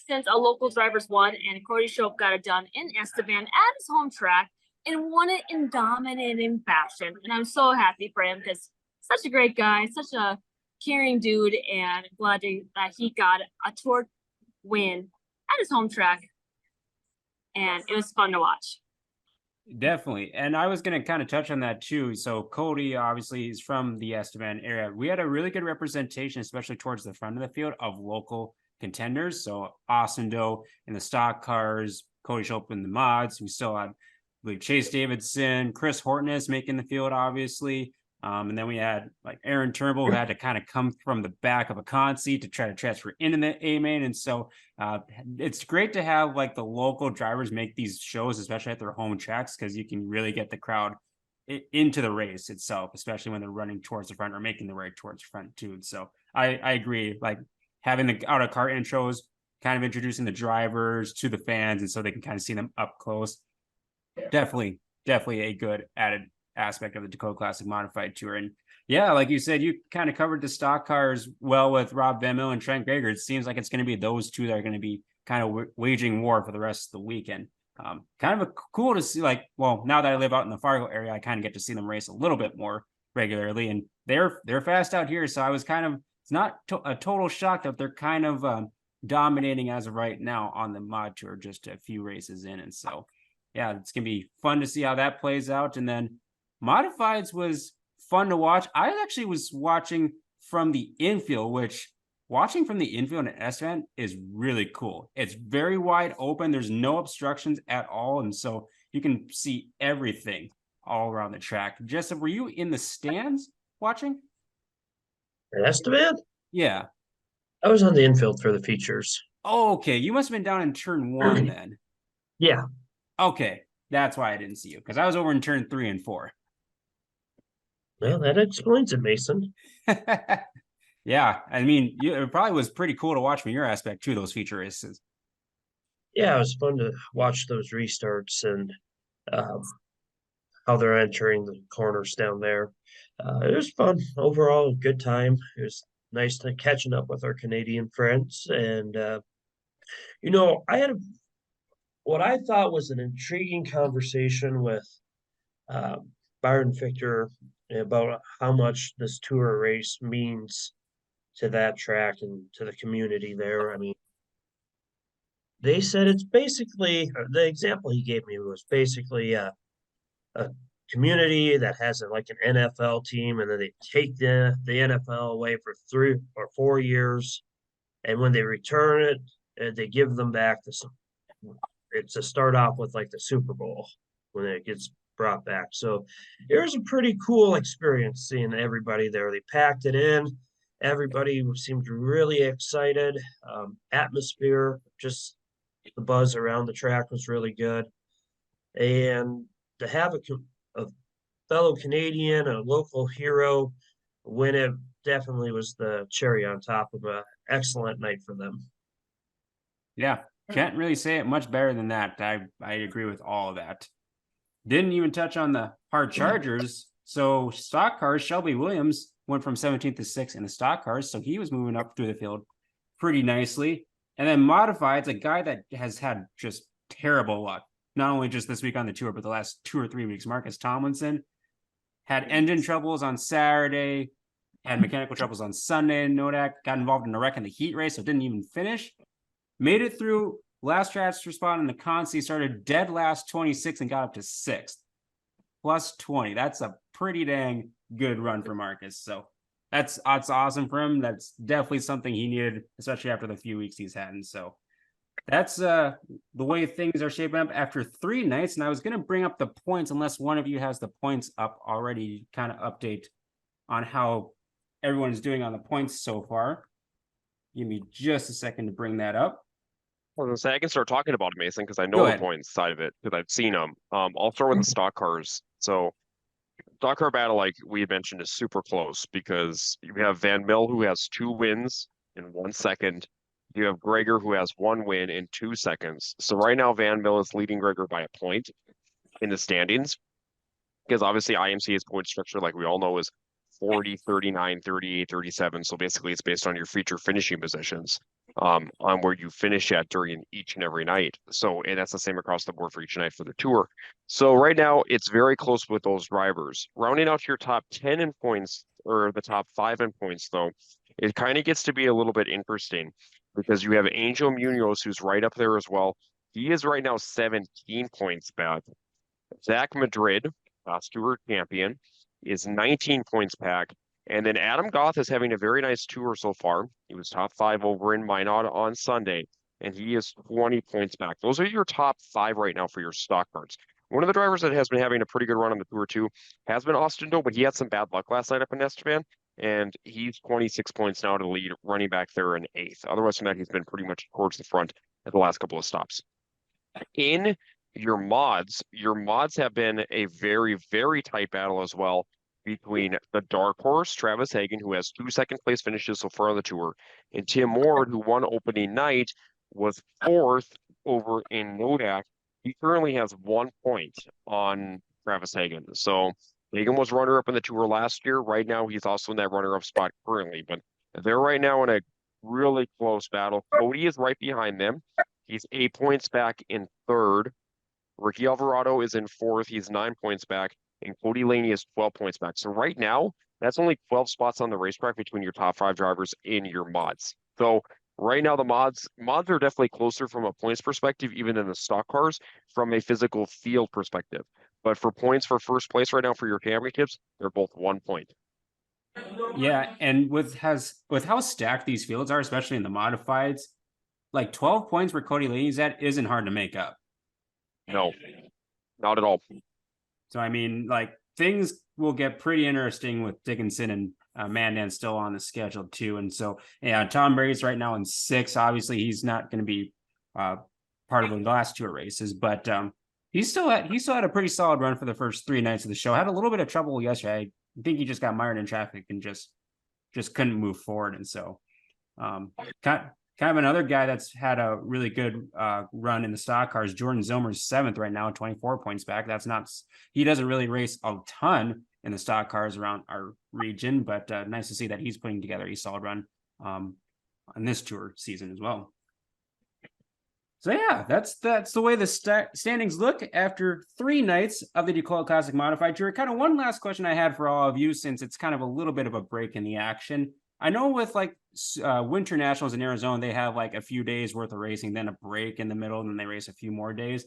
S1: since a local driver's won, and Cody Schlope got it done in Estevan at his home track and won it in dominating fashion. And I'm so happy for him because such a great guy, such a caring dude, and glad that he got a tour win at his home track. And it was fun to watch.
S2: Definitely. And I was going to kind of touch on that too. So Cody obviously is from the Estevan area. We had a really good representation, especially towards the front of the field, of local contenders. So Austin Doe in the stock cars, Cody Schlope in the mods. We still had, I believe, Chase Davidson, Chris Hortness making the field, obviously. And then we had like Aaron Turnbull, who had to kind of come from the back of a con seat to try to transfer into the A main. And so it's great to have like the local drivers make these shows, especially at their home tracks, because you can really get the crowd into the race itself, especially when they're running towards the front or making the way towards the front too. So I agree, like having the out of car intros, kind of introducing the drivers to the fans, and so they can kind of see them up close. Definitely a good added aspect of the Dakota Classic Modified Tour. And yeah, like you said, you kind of covered the stock cars well with Rob Van Mill and Trent Greger. It seems like it's going to be those two that are going to be kind of waging war for the rest of the weekend. Kind of cool to see, like, well, now that I live out in the Fargo area, I kind of get to see them race a little bit more regularly, and they're fast out here. So I was kind of, it's not a total shock that they're kind of dominating as of right now on the mod tour, just a few races in. And so, yeah, it's going to be fun to see how that plays out. And then Modifieds was fun to watch. I actually was watching from the infield, which watching from the infield in Estevan is really cool. It's very wide open. There's no obstructions at all. And so you can see everything all around the track. Jessup, were you in the stands watching?
S3: Estevan?
S2: Yeah.
S3: I was on the infield for the features.
S2: Oh, okay. You must have been down in turn 1 then.
S3: Yeah.
S2: Okay. That's why I didn't see you, because I was over in turn 3 and 4.
S3: Well, that explains it, Mason.
S2: Yeah, I mean, it probably was pretty cool to watch from your aspect too, those feature races.
S3: Yeah, it was fun to watch those restarts and how they're entering the corners down there. It was fun overall, good time. It was nice to catching up with our Canadian friends, and I had what I thought was an intriguing conversation with Byron Victor about how much this tour race means to that track and to the community there. I mean, they said it's basically, the example he gave me was basically a community that has like an NFL team, and then they take the NFL away for 3 or 4 years, and when they return it, they give them back it's to start off with like the Super Bowl when it gets brought back. So it was a pretty cool experience seeing everybody there. They packed it in. Everybody seemed really excited. Atmosphere, just the buzz around the track was really good. And to have a fellow Canadian, a local hero win it definitely was the cherry on top of an excellent night for them.
S2: Yeah, can't really say it much better than that. I agree with all of that. Didn't even touch on the hard chargers. So stock cars, Shelby Williams went from 17th to 6th in the stock cars. So he was moving up through the field pretty nicely. And then modifieds, a guy that has had just terrible luck, not only just this week on the tour, but the last 2 or 3 weeks. Marcus Tomlinson had engine troubles on Saturday, had mechanical troubles on Sunday. Nodak got involved in a wreck in the heat race, so didn't even finish. Made it through last transfer spot in the Consi, started dead last 26 and got up to 6th. Plus 20. That's a pretty dang good run for Marcus. So that's awesome for him. That's definitely something he needed, especially after the few weeks he's had. And so that's the way things are shaping up after 3 nights. And I was going to bring up the points, unless one of you has the points up already, kind of update on how everyone is doing on the points so far. Give me just a second to bring that up.
S4: I was gonna say I can start talking about it, Mason, because I know the points side of it because I've seen them. I'll start with the stock cars. So stock car battle, like we had mentioned, is super close because you have Van Mill, who has 2 wins in 1 second. You have Gregor, who has 1 win in 2 seconds. So right now, Van Mill is leading Gregor by a point in the standings because obviously IMCA's point structure, like we all know, is 40, 39, 38, 37. So basically, it's based on your feature finishing positions on where you finish at during each and every night. So, and that's the same across the board for each night for the tour. So right now, it's very close with those drivers. Rounding out your top 10 in points, or the top 5 in points, though, it kind of gets to be a little bit interesting because you have Angel Munoz, who's right up there as well. He is right now 17 points back. Zach Madrid, last tour champion, is 19 points back. And then Adam Goth is having a very nice tour so far. He was top 5 over in Minot on Sunday, and he is 20 points back. Those are your top 5 right now for your stock cards. One of the drivers that has been having a pretty good run on the tour too has been Austin Doe, but he had some bad luck last night up in Estevan, and he's 26 points now to lead, running back there in 8th. Otherwise than that, he's been pretty much towards the front at the last couple of stops. In your mods have been a very, very tight battle as well between the dark horse, Travis Hagen, who has 2 second place finishes so far on the tour, and Tim Ward, who won opening night, was 4th over in Nodak. He currently has 1 point on Travis Hagen. So Hagen was runner-up in the tour last year. Right now, he's also in that runner-up spot currently, but they're right now in a really close battle. Cody is right behind them. He's 8 points back in 3rd. Ricky Alvarado is in 4th. He's 9 points back. And Cody Laney is 12 points back. So right now, that's only 12 spots on the racetrack between your top 5 drivers in your mods. So right now, the mods are definitely closer from a points perspective, even in the stock cars, from a physical field perspective. But for points for first place right now for your championships, they're both 1 point.
S2: Yeah, and with how stacked these fields are, especially in the modifieds, like 12 points where Cody Laney's at isn't hard to make up.
S4: No, not at all.
S2: So, I mean, like, things will get pretty interesting with Dickinson and Mandan still on the schedule, too. And so, yeah, Tom Brady's right now in 6th. Obviously, he's not going to be part of the last 2 races, but he still had a pretty solid run for the first 3 nights of the show. Had a little bit of trouble yesterday. I think he just got mired in traffic and just couldn't move forward. And so, kind of another guy that's had a really good run in the stock cars. Jordan Zomer's 7th right now, 24 points back. He doesn't really race a ton in the stock cars around our region, but nice to see that he's putting together a solid run on this tour season as well. So yeah, that's the way the standings look after 3 nights of the Dakota Classic Modified Tour. Kind of one last question I had for all of you, since it's kind of a little bit of a break in the action. I know with like Winter Nationals in Arizona, they have like a few days worth of racing, then a break in the middle, and then they race a few more days.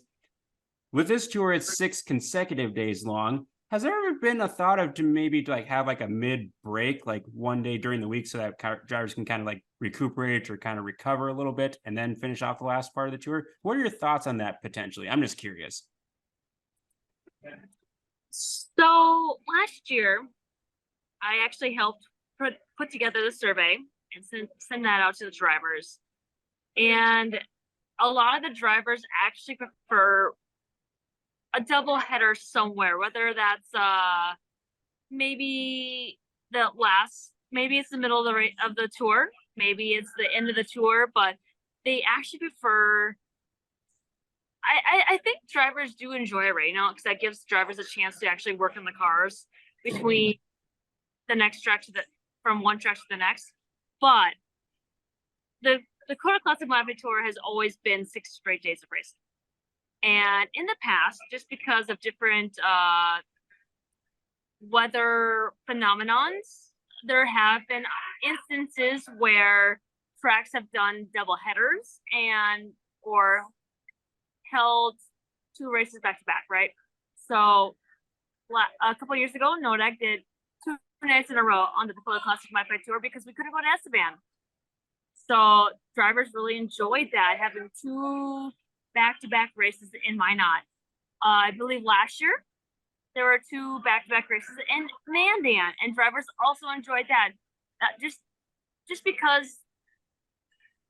S2: With this tour, it's 6 consecutive days long. Has there ever been a thought of to maybe like have like a mid break, like one day during the week, so that drivers can kind of like recuperate or kind of recover a little bit and then finish off the last part of the tour? What are your thoughts on that potentially? I'm just curious.
S1: So last year, I actually helped put together the survey and send that out to the drivers. And a lot of the drivers actually prefer a double header somewhere, whether that's maybe maybe it's the middle of the tour, maybe it's the end of the tour, but they actually prefer. I think drivers do enjoy it right now because that gives drivers a chance to actually work in the cars between the next track from one track to the next. But the Dakota Classic Modified Tour has always been 6 straight days of racing. And in the past, just because of different weather phenomenons, there have been instances where tracks have done double headers or held 2 races back to back, right? So a couple years ago, Nodak did 2 nights in a row on the Dakota Classic Modified Tour because we couldn't go to Estevan. So drivers really enjoyed that, having 2 back-to-back races in Minot. I believe last year there were 2 back-to-back races in Mandan, and drivers also enjoyed that. Just because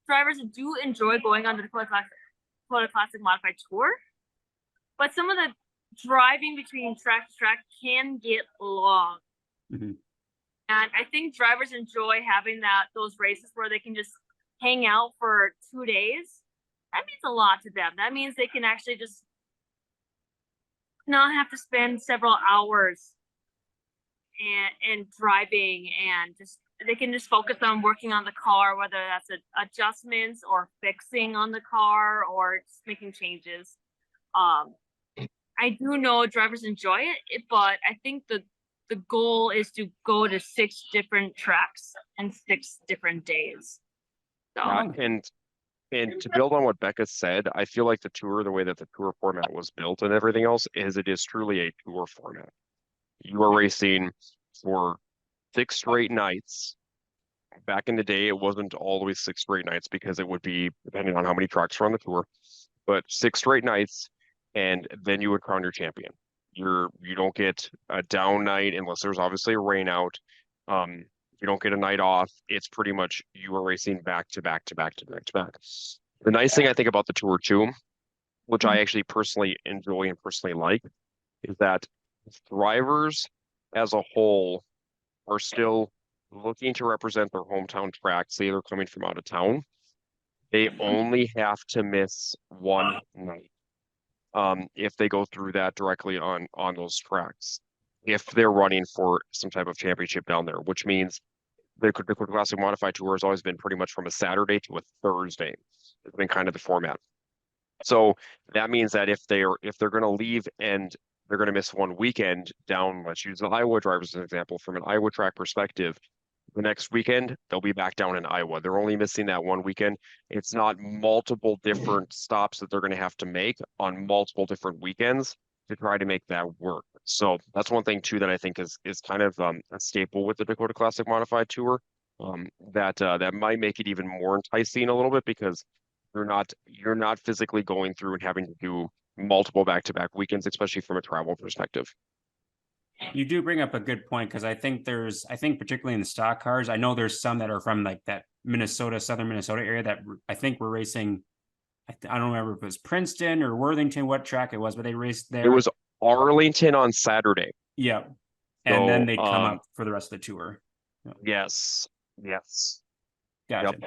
S1: drivers do enjoy going on the Dakota Classic Modified Tour, but some of the driving between track to track can get long.
S2: Mm-hmm.
S1: And I think drivers enjoy having those races where they can just hang out for 2 days. That means a lot to them. That means they can actually just not have to spend several hours and driving, and they can just focus on working on the car, whether that's adjustments or fixing on the car or just making changes. I do know drivers enjoy it, but I think the goal is to go to 6 different tracks and 6 different days. So.
S4: And to build on what Becca said, I feel like the tour, the way that the tour format was built and everything else, it is truly a tour format. You are racing for 6 straight nights. Back in the day, it wasn't always 6 straight nights because it would be depending on how many tracks are on the tour, but 6 straight nights, and then you would crown your champion. You don't get a down night unless there's obviously a rain out. You don't get a night off. It's pretty much you are racing back to back to back to back to back. The nice thing I think about the tour too, which I actually personally enjoy and personally like, is that drivers as a whole are still looking to represent their hometown track. Say they're coming from out of town. They only have to miss one night if they go through that directly on those tracks. If they're running for some type of championship down there, which means the Classic Modified Tour has always been pretty much from a Saturday to a Thursday. It's been kind of the format. So that means that if they're going to leave and they're going to miss one weekend down, let's use the Iowa drivers as an example, from an Iowa track perspective, the next weekend they'll be back down in Iowa. They're only missing that one weekend. It's not multiple different stops that they're going to have to make on multiple different weekends to try to make that work. So that's one thing too that I think is kind of a staple with the Dakota Classic Modified Tour. That might make it even more enticing a little bit because you're not physically going through and having to do multiple back-to-back weekends, especially from a travel perspective.
S2: You do bring up a good point because I think particularly in the stock cars, I know there's some that are from like that southern Minnesota area that I think we're racing. I don't remember if it was Princeton or Worthington, what track it was, but they raced there.
S4: It was Arlington on Saturday.
S2: Yeah. And then they come
S4: up
S2: up for the rest of the tour.
S4: Yes.
S2: Gotcha.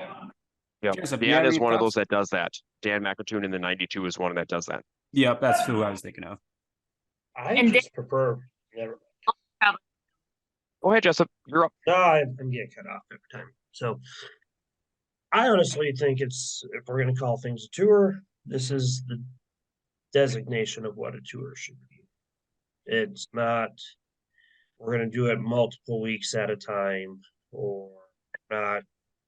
S4: Yep.
S2: Joseph,
S4: Dan is one of those that does that. Dan McIntoon in the 92 is one that does that.
S2: Yep, that's who I was thinking of.
S3: I just prefer.
S4: Go ahead, Jessup. You're up.
S3: No, I'm getting cut off every time. So I honestly think if we're going to call things a tour, this is the designation of what a tour should be. It's not, we're going to do it multiple weeks at a time, or not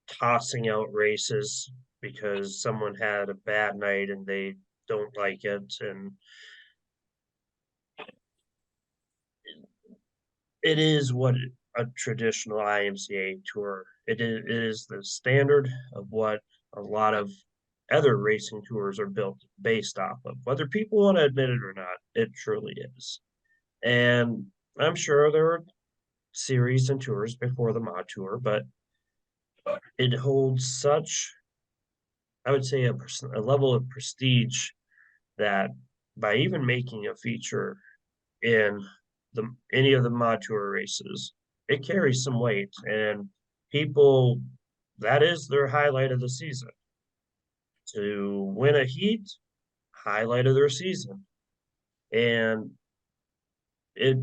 S3: tossing out races because someone had a bad night and they don't like it. And it is what a traditional IMCA tour. It is the standard of what a lot of other racing tours are built based off of. Whether people want to admit it or not, it truly is. And I'm sure there are series and tours before the mod tour, but it holds such, I would say, a level of prestige that by even making a feature in any of the mod tour races, it carries some weight, and people, that is their highlight of the season. To win a heat, highlight of their season. And it,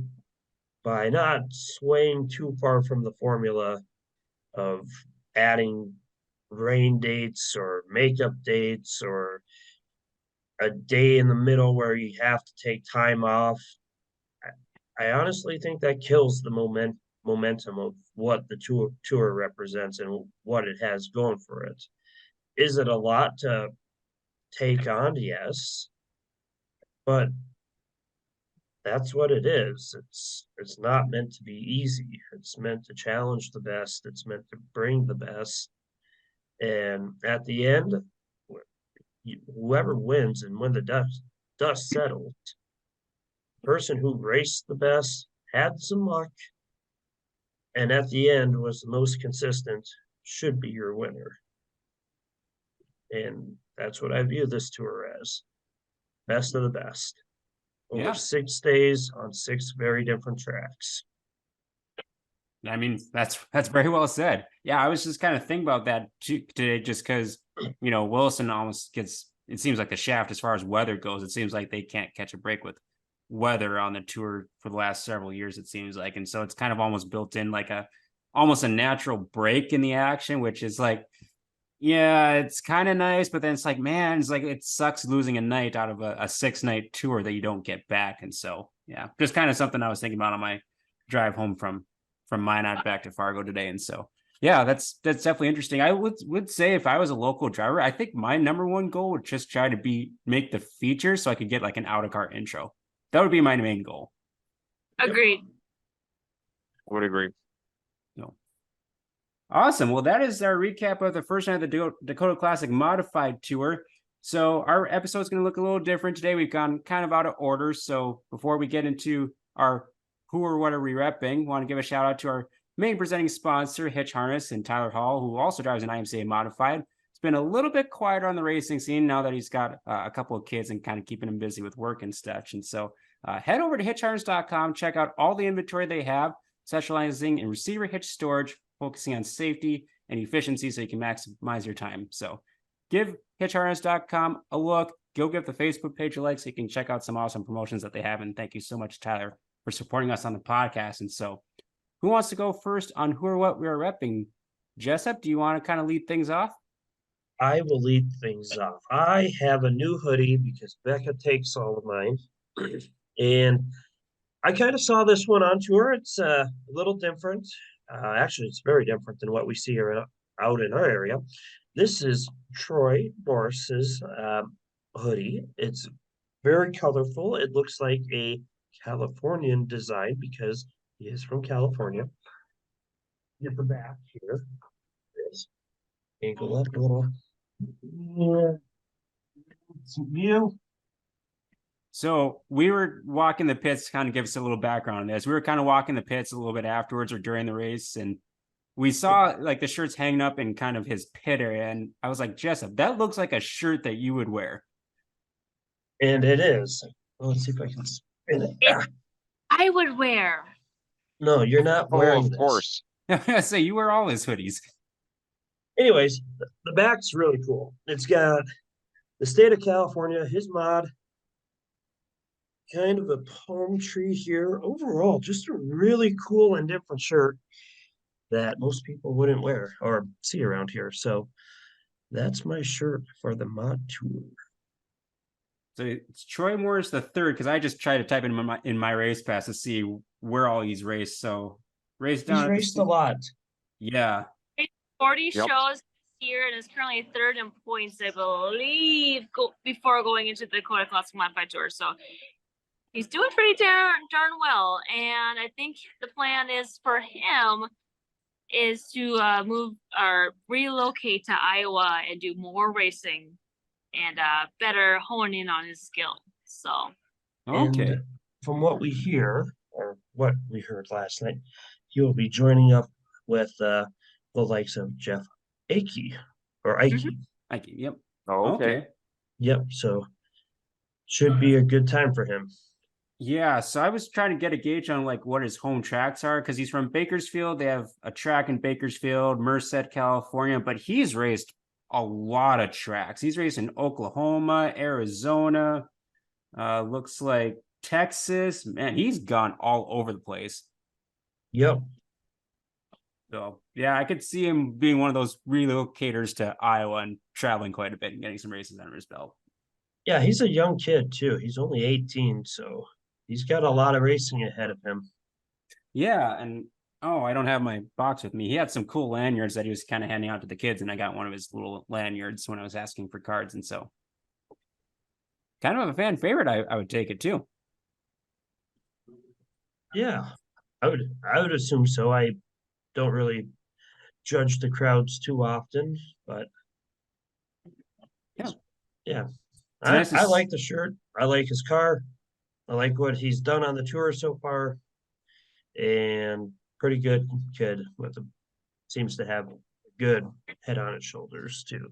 S3: by not swaying too far from the formula of adding rain dates or makeup dates or a day in the middle where you have to take time off, I honestly think that kills the momentum of what the tour represents and what it has going for it. Is it a lot to take on? Yes, but that's what it is. It's not meant to be easy. It's meant to challenge the best. It's meant to bring the best. And at the end, whoever wins and when the dust settles, the person who raced the best had some luck, and at the end was the most consistent should be your winner. And that's what I view this tour as. Best of the best. Over
S2: Yeah.
S3: 6 days on 6 very different tracks.
S2: I mean, that's very well said. Yeah, I was just kind of thinking about that today, just because, you know, Williston almost gets, it seems like the shaft as far as weather goes. It seems like they can't catch a break with weather on the tour for the last several years, it seems like. And so it's kind of almost built in like almost a natural break in the action, which is like, yeah, it's kind of nice, but then it's like, man, it's like it sucks losing a night out of a 6-night tour that you don't get back. And so, yeah, just kind of something I was thinking about on my drive home from Minot back to Fargo today. And so, yeah, that's definitely interesting. I would say if I was a local driver, I think my number one goal would just try to make the feature so I could get like an out of car intro. That would be my main goal.
S1: Agreed.
S4: Would agree.
S2: No. Awesome. Well, that is our recap of the first night of the Dakota Classic Modified Tour. So our episode is going to look a little different today. We've gone kind of out of order. So before we get into our who or what are we repping, want to give a shout out to our main presenting sponsor, Hitch Harness, and Tyler Hall, who also drives an IMCA Modified. It's been a little bit quieter on the racing scene now that he's got a couple of kids and kind of keeping him busy with work and such. And so head over to hitchharness.com, check out all the inventory they have, specializing in receiver hitch storage, focusing on safety and efficiency so you can maximize your time. So give hitchharness.com a look. Go give the Facebook page a like so you can check out some awesome promotions that they have. And thank you so much, Tyler, for supporting us on the podcast. And so who wants to go first on who or what we are repping? Jessup, do you want to kind of lead things off?
S3: I will lead things off. I have a new hoodie because Becca takes all of mine. And I kind of saw this one on tour. It's a little different. Actually, it's very different than what we see out in our area. This is Troy Morris's hoodie. It's very colorful. It looks like a Californian design because he is from California. Get the back here. Yes. Angle up a little. Yeah. Some view.
S2: So we were walking the pits to kind of give us a little background on this. We were kind of walking the pits a little bit afterwards or during the race, and we saw like the shirts hanging up in kind of his pit area. And I was like, Jessup, that looks like a shirt that you would wear.
S3: And it is. Let's see if I can spin it.
S1: I would wear.
S3: No, you're not wearing
S4: of
S3: this.
S4: course.
S2: I say you wear all his hoodies.
S3: Anyways, the back's really cool. It's got the state of California, his mod, kind of a palm tree here. Overall, just a really cool and different shirt that most people wouldn't wear or see around here. So that's my shirt for the mod tour.
S2: So it's Troy Morris the third, because I just tried to type in my race pass to see where all he's raced. So raced down.
S3: He's raced a lot.
S2: Yeah.
S1: 40
S4: Yep.
S1: shows this year and is currently third in points, I believe, before going into the Dakota Classic Modified Tour. So He's doing pretty darn well, and I think the plan is for him is to move or relocate to Iowa and do more racing and better hone in on his skill. So
S2: Okay.
S3: And from what we hear, or what we heard last night, he will be joining up with the likes of Jeff Akey or Ikey.
S2: Yep.
S4: Oh, okay.
S3: Yep. So should be a good time for him.
S2: Yeah, so I was trying to get a gauge on like what his home tracks are because he's from Bakersfield. They have a track in Bakersfield, Merced, California, but he's raced a lot of tracks. He's raced in Oklahoma, Arizona, looks like Texas. Man, he's gone all over the place.
S3: Yep.
S2: So yeah, I could see him being one of those relocators to Iowa and traveling quite a bit and getting some races under his belt.
S3: Yeah, he's a young kid too. He's only 18, so he's got a lot of racing ahead of him.
S2: Yeah, and oh, I don't have my box with me. He had some cool lanyards that he was kind of handing out to the kids, and I got one of his little lanyards when I was asking for cards, and so kind of a fan favorite. I would take it too.
S3: Yeah, I would assume so. I don't really judge the crowds too often, but
S2: Yeah.
S3: yeah.
S2: Nice to
S3: I
S2: s-
S3: like the shirt. I like his car. I like what he's done on the tour so far. And pretty good kid with a seems to have a good head on his shoulders too.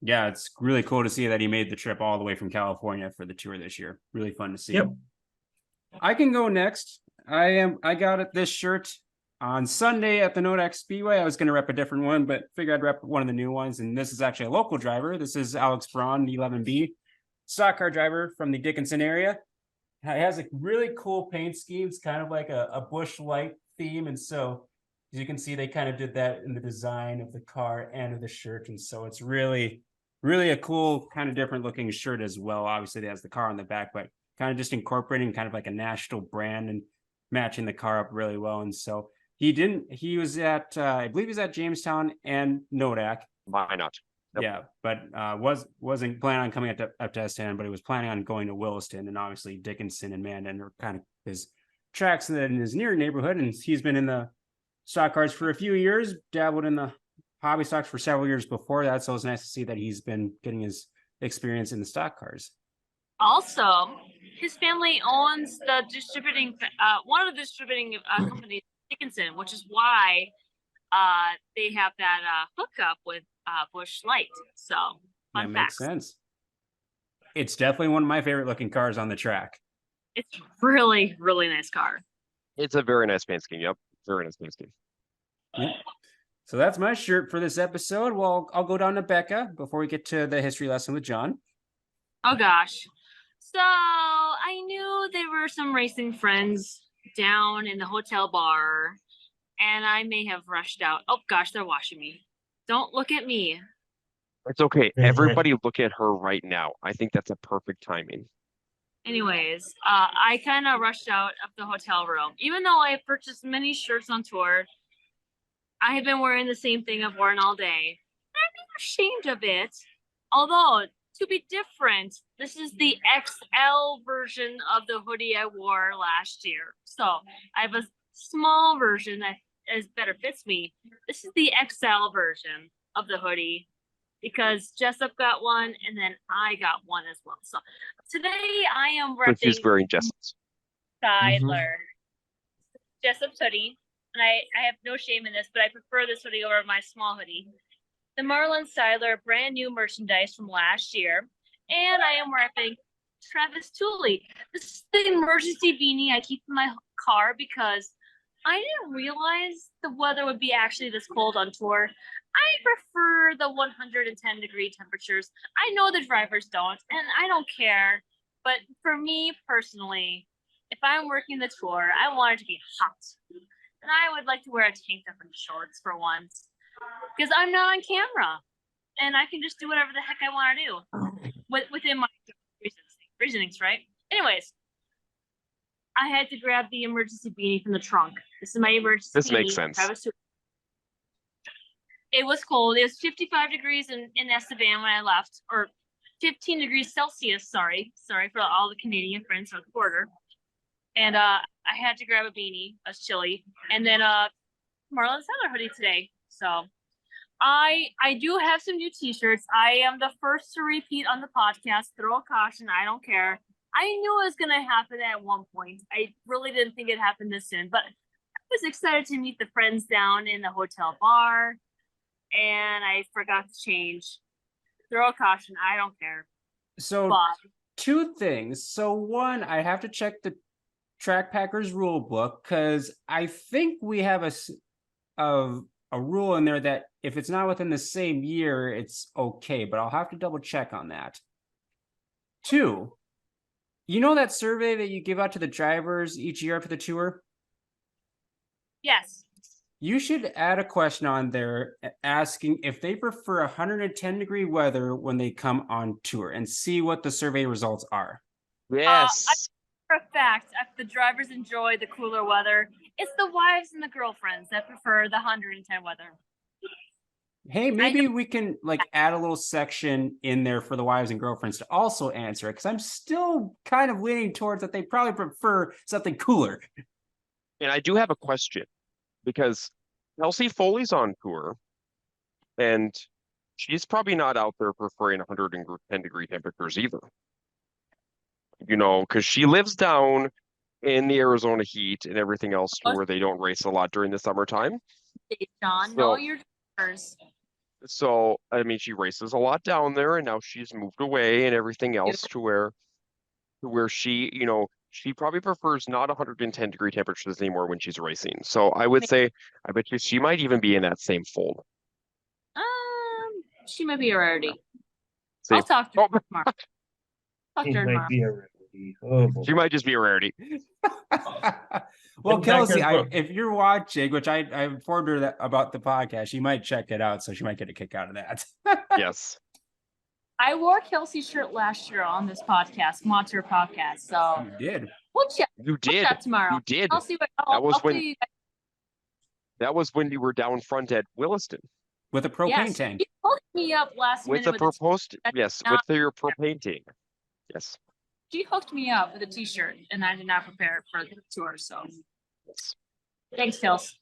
S2: Yeah, it's really cool to see that he made the trip all the way from California for the tour this year. Really fun to see.
S3: Yep.
S2: I can go next. I got this shirt on Sunday at the Nodak Speedway. I was going to rep a different one, but figured I'd rep one of the new ones. And this is actually a local driver. This is Alex Braun, 11B, stock car driver from the Dickinson area. It has a really cool paint scheme. It's kind of like a bush light theme. And so as you can see, they kind of did that in the design of the car and of the shirt. And so it's really, really a cool kind of different looking shirt as well. Obviously, it has the car on the back, but kind of just incorporating kind of like a national brand and matching the car up really well. And so he was at, I believe he was at Jamestown and Nodak.
S4: Why not? Yep.
S2: Yeah, but wasn't planning on coming up to Estevan, but he was planning on going to Williston, and obviously Dickinson and Mandan are kind of his tracks in his near neighborhood, and he's been in the stock cars for a few years, dabbled in the hobby stocks for several years before that, so it's nice to see that he's been getting his experience in the stock cars.
S1: also, his family owns the distributing one of the distributing companies, Dickinson, which is why they have that hookup with Bush Light. So
S2: That
S1: fun
S2: makes
S1: facts.
S2: sense. It's definitely one of my favorite looking cars on the track.
S1: It's really, really nice car.
S4: It's a very nice paint scheme. Yep. Very nice paint scheme.
S2: Yep. So that's my shirt for this episode. Well, I'll go down to Becca before we get to the history lesson with John.
S1: Oh gosh. So I knew there were some racing friends down in the hotel bar, and I may have rushed out. Oh gosh, they're watching me. Don't look at me.
S4: It's okay. Everybody look at her right now. I think that's a perfect timing.
S1: Anyways, I kind of rushed out of the hotel room. Even though I purchased many shirts on tour, I have been wearing the same thing I've worn all day. I'm not ashamed of it. Although, to be different, this is the XL version of the hoodie I wore last year. So I have a small version that is better fits me. This is the XL version of the hoodie because Jessup got one and then I got one as well. So today I am
S4: But she's
S1: repping
S4: wearing Jessup's.
S1: Seidler. Jessup's hoodie. And I have no shame in this, but I prefer this hoodie over my small hoodie. The Marlin Seidler brand new merchandise from last year. And I am repping Travis Tooley. This is the emergency beanie I keep in my car because I didn't realize the weather would be actually this cold on tour. I prefer the 110-degree temperatures. I know the drivers don't, and I don't care. But for me personally, if I'm working the tour, I want it to be hot. And I would like to wear a tank top and shorts for once. Because I'm not on camera. And I can just do whatever the heck I want to do. Within my reasonings, right? Anyways, I had to grab the emergency beanie from the trunk. This is my emergency beanie.
S4: This makes sense.
S1: It was cold. It was 55 degrees in Estevan when I left, or 15 degrees Celsius. Sorry for all the Canadian friends on the border. And I had to grab a beanie. I was chilly. And then Marlon Seller hoodie today. So I do have some new t-shirts. I am the first to repeat on the podcast. Throw a caution. I don't care. I knew it was going to happen at one point. I really didn't think it happened this soon, but I was excited to meet the friends down in the hotel bar, and I forgot to change. Throw a caution. I don't care.
S2: So
S1: But
S2: 2 things. So 1, I have to check the Track Packers rule book because I think we have a rule in there that if it's not within the same year, it's okay, but I'll have to double check on that. 2, you know that survey that you give out to the drivers each year after the tour?
S1: yes,
S2: You should add a question on there asking if they prefer 110-degree weather when they come on tour and see what the survey results are.
S4: Yes.
S1: for a fact, if the drivers enjoy the cooler weather, it's the wives and the girlfriends that prefer the 110 weather.
S2: Hey, maybe we can like add a little section in there for the wives and girlfriends to also answer it because I'm still kind of leaning towards that they probably prefer something cooler.
S4: And I do have a question because Kelsey Foley's on tour and she's probably not out there preferring 110-degree temperatures either. You know, because she lives down in the Arizona heat and everything else to where they don't race a lot during the summertime.
S1: John, know your drivers.
S4: So, I mean, she races a lot down there and now she's moved away and everything else to where she, you know, she probably prefers not 110-degree temperatures anymore when she's racing. So I would say, I bet you she might even be in that same fold.
S1: She might be a rarity.
S4: Say,
S1: I'll talk to her
S4: oh,
S1: tomorrow. Talk
S3: He
S1: to her
S3: might
S1: tomorrow.
S3: be a rarity. Oh, boy.
S4: she might just be a rarity.
S2: Well,
S3: And
S2: Kelsey,
S3: Packers-
S2: if you're watching, which I informed her that about the podcast, she might check it out, so she might get a kick out of that.
S4: Yes.
S1: I wore Kelsey's shirt last year on this podcast, Monster Podcast. So
S2: You did.
S1: we'll chat.
S4: You
S1: We'll
S4: did.
S1: chat tomorrow.
S4: You did.
S1: I'll see what
S4: That was
S1: I'll
S4: when-
S1: see you guys.
S4: That was when you were down front at Williston
S2: With a propane
S1: Yes,
S2: tank.
S1: you hooked me up last
S4: with
S1: minute
S4: the
S1: with
S4: proposed, yes, with your propane tank. Yes.
S1: she hooked me up with a t-shirt, and I did not prepare for the tour. So thanks, Kels.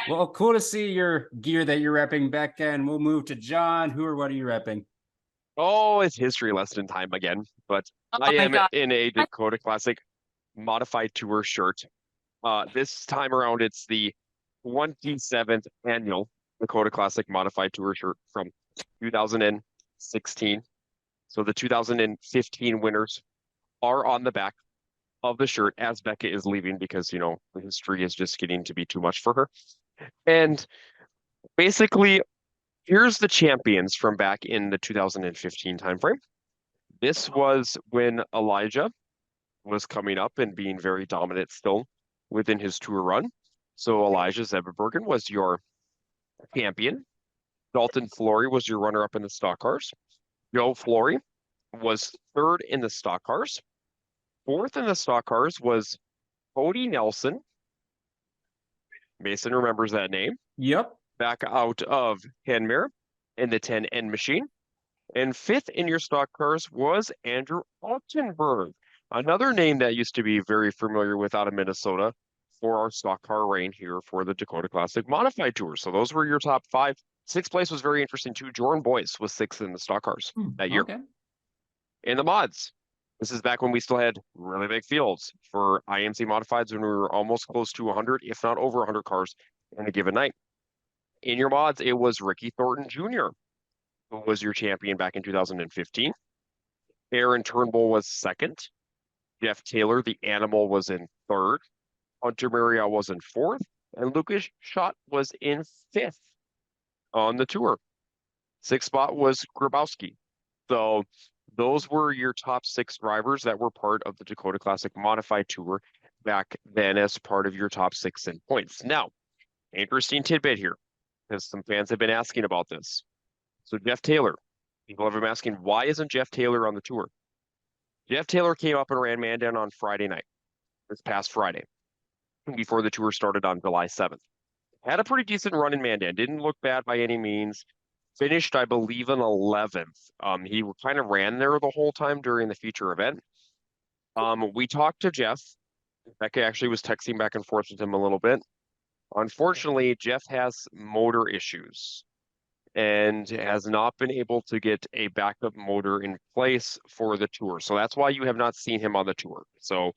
S2: Well, cool to see your gear that you're repping, Becca, and we'll move to John. Who or what are you repping?
S4: Oh, it's history lesson time again, but
S1: Oh
S4: I
S1: my
S4: am
S1: God.
S4: in a Dakota Classic modified tour shirt. This time around, it's the 27th annual Dakota Classic modified tour shirt from 2016. So the 2015 winners are on the back of the shirt as Becca is leaving because, you know, the history is just getting to be too much for her. And basically, here's the champions from back in the 2015 timeframe. This was when Elijah was coming up and being very dominant still within his tour run. So Elijah Zeberbergen was your champion. Dalton Flory was your runner-up in the stock cars. Joe Flory was 3rd in the stock cars. 4th in the stock cars was Cody Nelson. Mason remembers that name.
S2: Yep.
S4: Back out of Kenmare in the 10N machine. And 5th in your stock cars was Andrew Altenberg, another name that used to be very familiar with out of Minnesota for our stock car reign here for the Dakota Classic Modified Tour. So those were your top 5. 6th place was very interesting too. Jordan Boyce was 6th in the stock cars that year.
S2: Okay.
S4: In the mods, this is back when we still had really big fields for IMC modifieds when we were almost close to 100, if not over 100 cars in a given night. In your mods, it was Ricky Thornton Jr., who was your champion back in 2015. Aaron Turnbull was 2nd. Jeff Taylor, the animal, was in 3rd. Hunter Marriott was in 4th. And Lucas Schott was in 5th on the tour. 6th spot was Grabowski. So those were your top 6 drivers that were part of the Dakota Classic Modified Tour back then as part of your top 6 in points. Now, interesting tidbit here, because some fans have been asking about this. So Jeff Taylor, people have been asking, why isn't Jeff Taylor on the tour? Jeff Taylor came up and ran Mandan on Friday night, this past Friday, before the tour started on July 7th. Had a pretty decent run in Mandan, didn't look bad by any means. Finished, I believe, in 11th. He kind of ran there the whole time during the feature event. We talked to Jeff. Becca actually was texting back and forth with him a little bit. Unfortunately, Jeff has motor issues and has not been able to get a backup motor in place for the tour. So that's why you have not seen him on the tour. So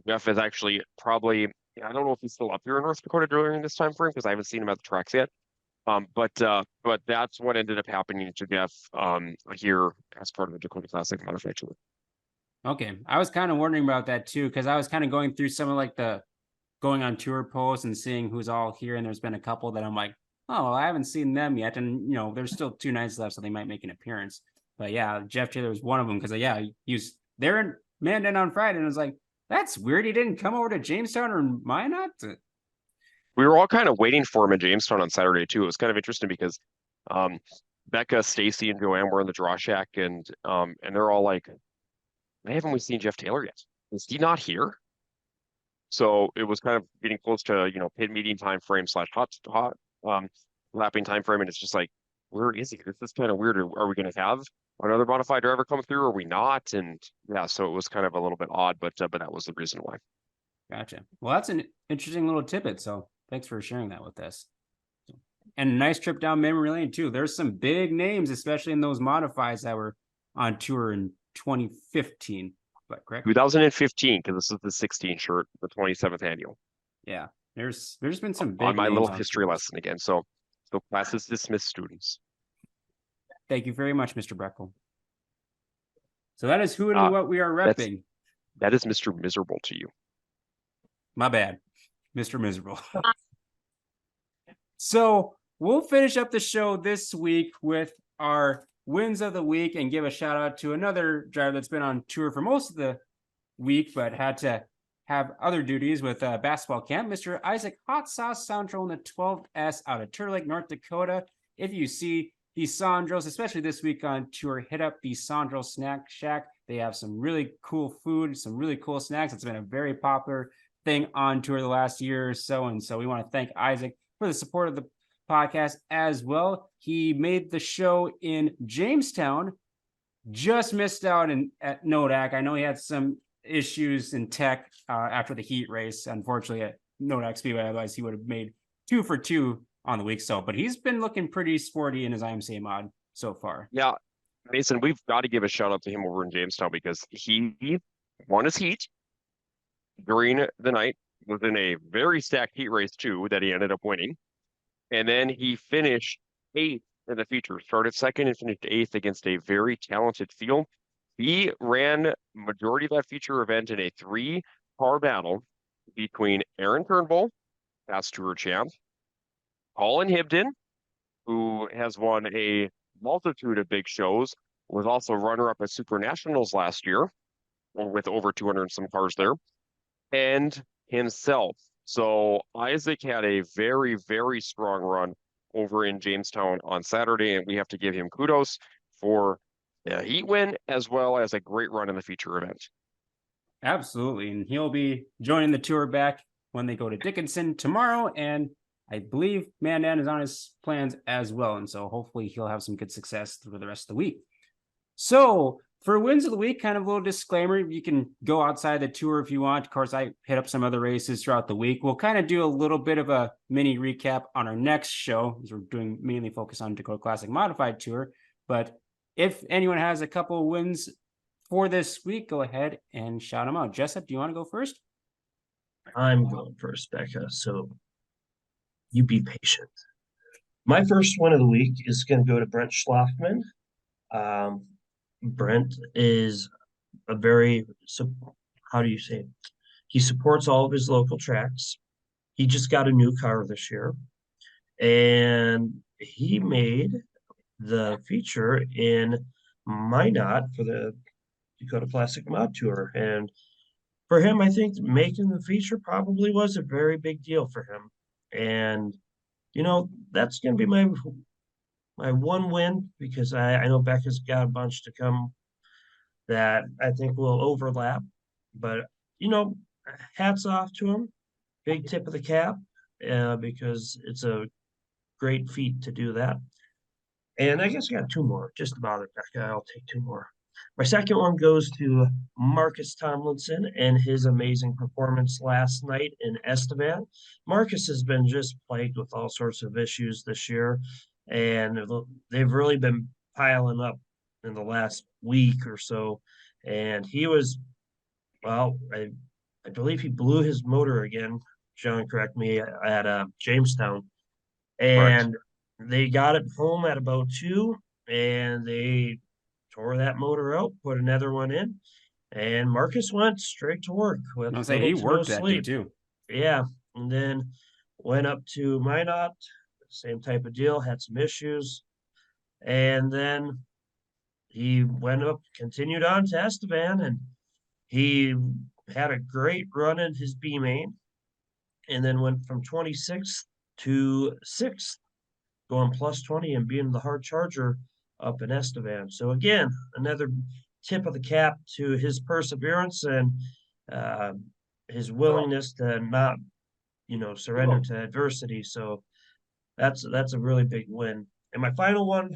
S4: Jeff is actually probably, I don't know if he's still up here in North Dakota during this time frame because I haven't seen him at the tracks yet. But that's what ended up happening to Jeff here as part of the Dakota Classic Modified Tour.
S2: Okay, I was kind of wondering about that too, because I was kind of going through some of like the going on tour posts and seeing who's all here, and there's been a couple that I'm like, oh, well, I haven't seen them yet, and there's still 2 nights left, so they might make an appearance. But yeah, Jeff Taylor was one of them because yeah, he was there in Mandan on Friday, and I was like, that's weird. He didn't come over to Jamestown or Minot.
S4: We were all kind of waiting for him in Jamestown on Saturday too. It was kind of interesting because Becca, Stacy, and Joanne were in the draw shack, and they're all like, why haven't we seen Jeff Taylor yet? Is he not here? So it was kind of getting close to pit meeting time frame / hot lapping time frame, and it's just like, where is he? This is kind of weird. Are we going to have another modified driver come through? Or are we not? And yeah, so it was kind of a little bit odd, but that was the reason why.
S2: Gotcha. Well, that's an interesting little tidbit. So thanks for sharing that with us. And a nice trip down memory lane too. There's some big names, especially in those modifieds that were on tour in 2015. But correct?
S4: 2015, because this is the 16 shirt, the 27th annual.
S2: Yeah, there's been some big
S4: on my
S2: names
S4: little
S2: on
S4: history
S2: tours.
S4: lesson again. So class is dismissed, students.
S2: Thank you very much, Mr. Breckel. So that is who and what we are repping.
S4: That is Mr. Miserable to you.
S2: My bad, Mr. Miserable. So we'll finish up the show this week with our wins of the week and give a shout out to another driver that's been on tour for most of the week, but had to have other duties with basketball camp. Mr. Isaac Hot Sauce Sandro in the 12S out of Turrr Lake, North Dakota. If you see the Sandros, especially this week on tour, hit up the Sandro Snack Shack. They have some really cool food, some really cool snacks. It's been a very popular thing on tour the last year or so. And so we want to thank Isaac for the support of the podcast as well. He made the show in Jamestown, just missed out at Nodak. I know he had some issues in tech after the heat race, unfortunately, at Nodak Speedway. Otherwise, he would have made 2 for 2 on the week. So, but he's been looking pretty sporty in his IMCA mod so far.
S4: Yeah, Mason, we've got to give a shout out to him over in Jamestown because he won his heat during the night. Was in a very stacked heat race too that he ended up winning. And then he finished 8th in the feature, started 2nd and finished 8th against a very talented field. He ran majority of that feature event in a 3-car battle between Aaron Turnbull, past tour champ, Colin Hibden, who has won a multitude of big shows, was also runner-up at Super Nationals last year, with over 200 and some cars there, and himself. So Isaac had a very, very strong run over in Jamestown on Saturday, and we have to give him kudos for a heat win as well as a great run in the feature event.
S2: Absolutely. And he'll be joining the tour back when they go to Dickinson tomorrow. And I believe Mandan is on his plans as well. And so hopefully he'll have some good success through the rest of the week. So for wins of the week, kind of a little disclaimer, you can go outside the tour if you want. Of course, I hit up some other races throughout the week. We'll kind of do a little bit of a mini recap on our next show, as we're doing mainly focus on Dakota Classic Modified Tour. But if anyone has a couple of wins for this week, go ahead and shout them out. Jessup, do you want to go first?
S3: I'm going first, Becca. So you be patient. My first one of the week is going to go to Brent Schlafman. Brent is a very, how do you say it? He supports all of his local tracks. He just got a new car this year, and he made the feature in Minot for the Dakota Classic Mod Tour. And for him, I think making the feature probably was a very big deal for him. And, that's going to be my one win, because I know Becca's got a bunch to come that I think will overlap. But, hats off to him. Big tip of the cap, because it's a great feat to do that. And I guess I got 2 more. Just about it, Becca. I'll take 2 more. My second one goes to Marcus Tomlinson and his amazing performance last night in Estevan. Marcus has been just plagued with all sorts of issues this year, and they've really been piling up in the last week or so. And he was, well, I believe he blew his motor again. John, correct me, at Jamestown,
S4: Correct.
S3: and they got it home at about 2, and they tore that motor out, put another one in, and Marcus went straight to work with
S2: I'll say
S3: little
S2: he
S3: to no
S2: worked that day
S3: sleep.
S2: too.
S3: Yeah, and then went up to Minot, same type of deal, had some issues, and then he went up, continued on to Estevan, and he had a great run in his B main, and then went from 26th to 6th, going plus 20 and being the hard charger up in Estevan. So again, another tip of the cap to his perseverance and uh, his willingness to not, surrender to adversity. So that's a really big win. And my final one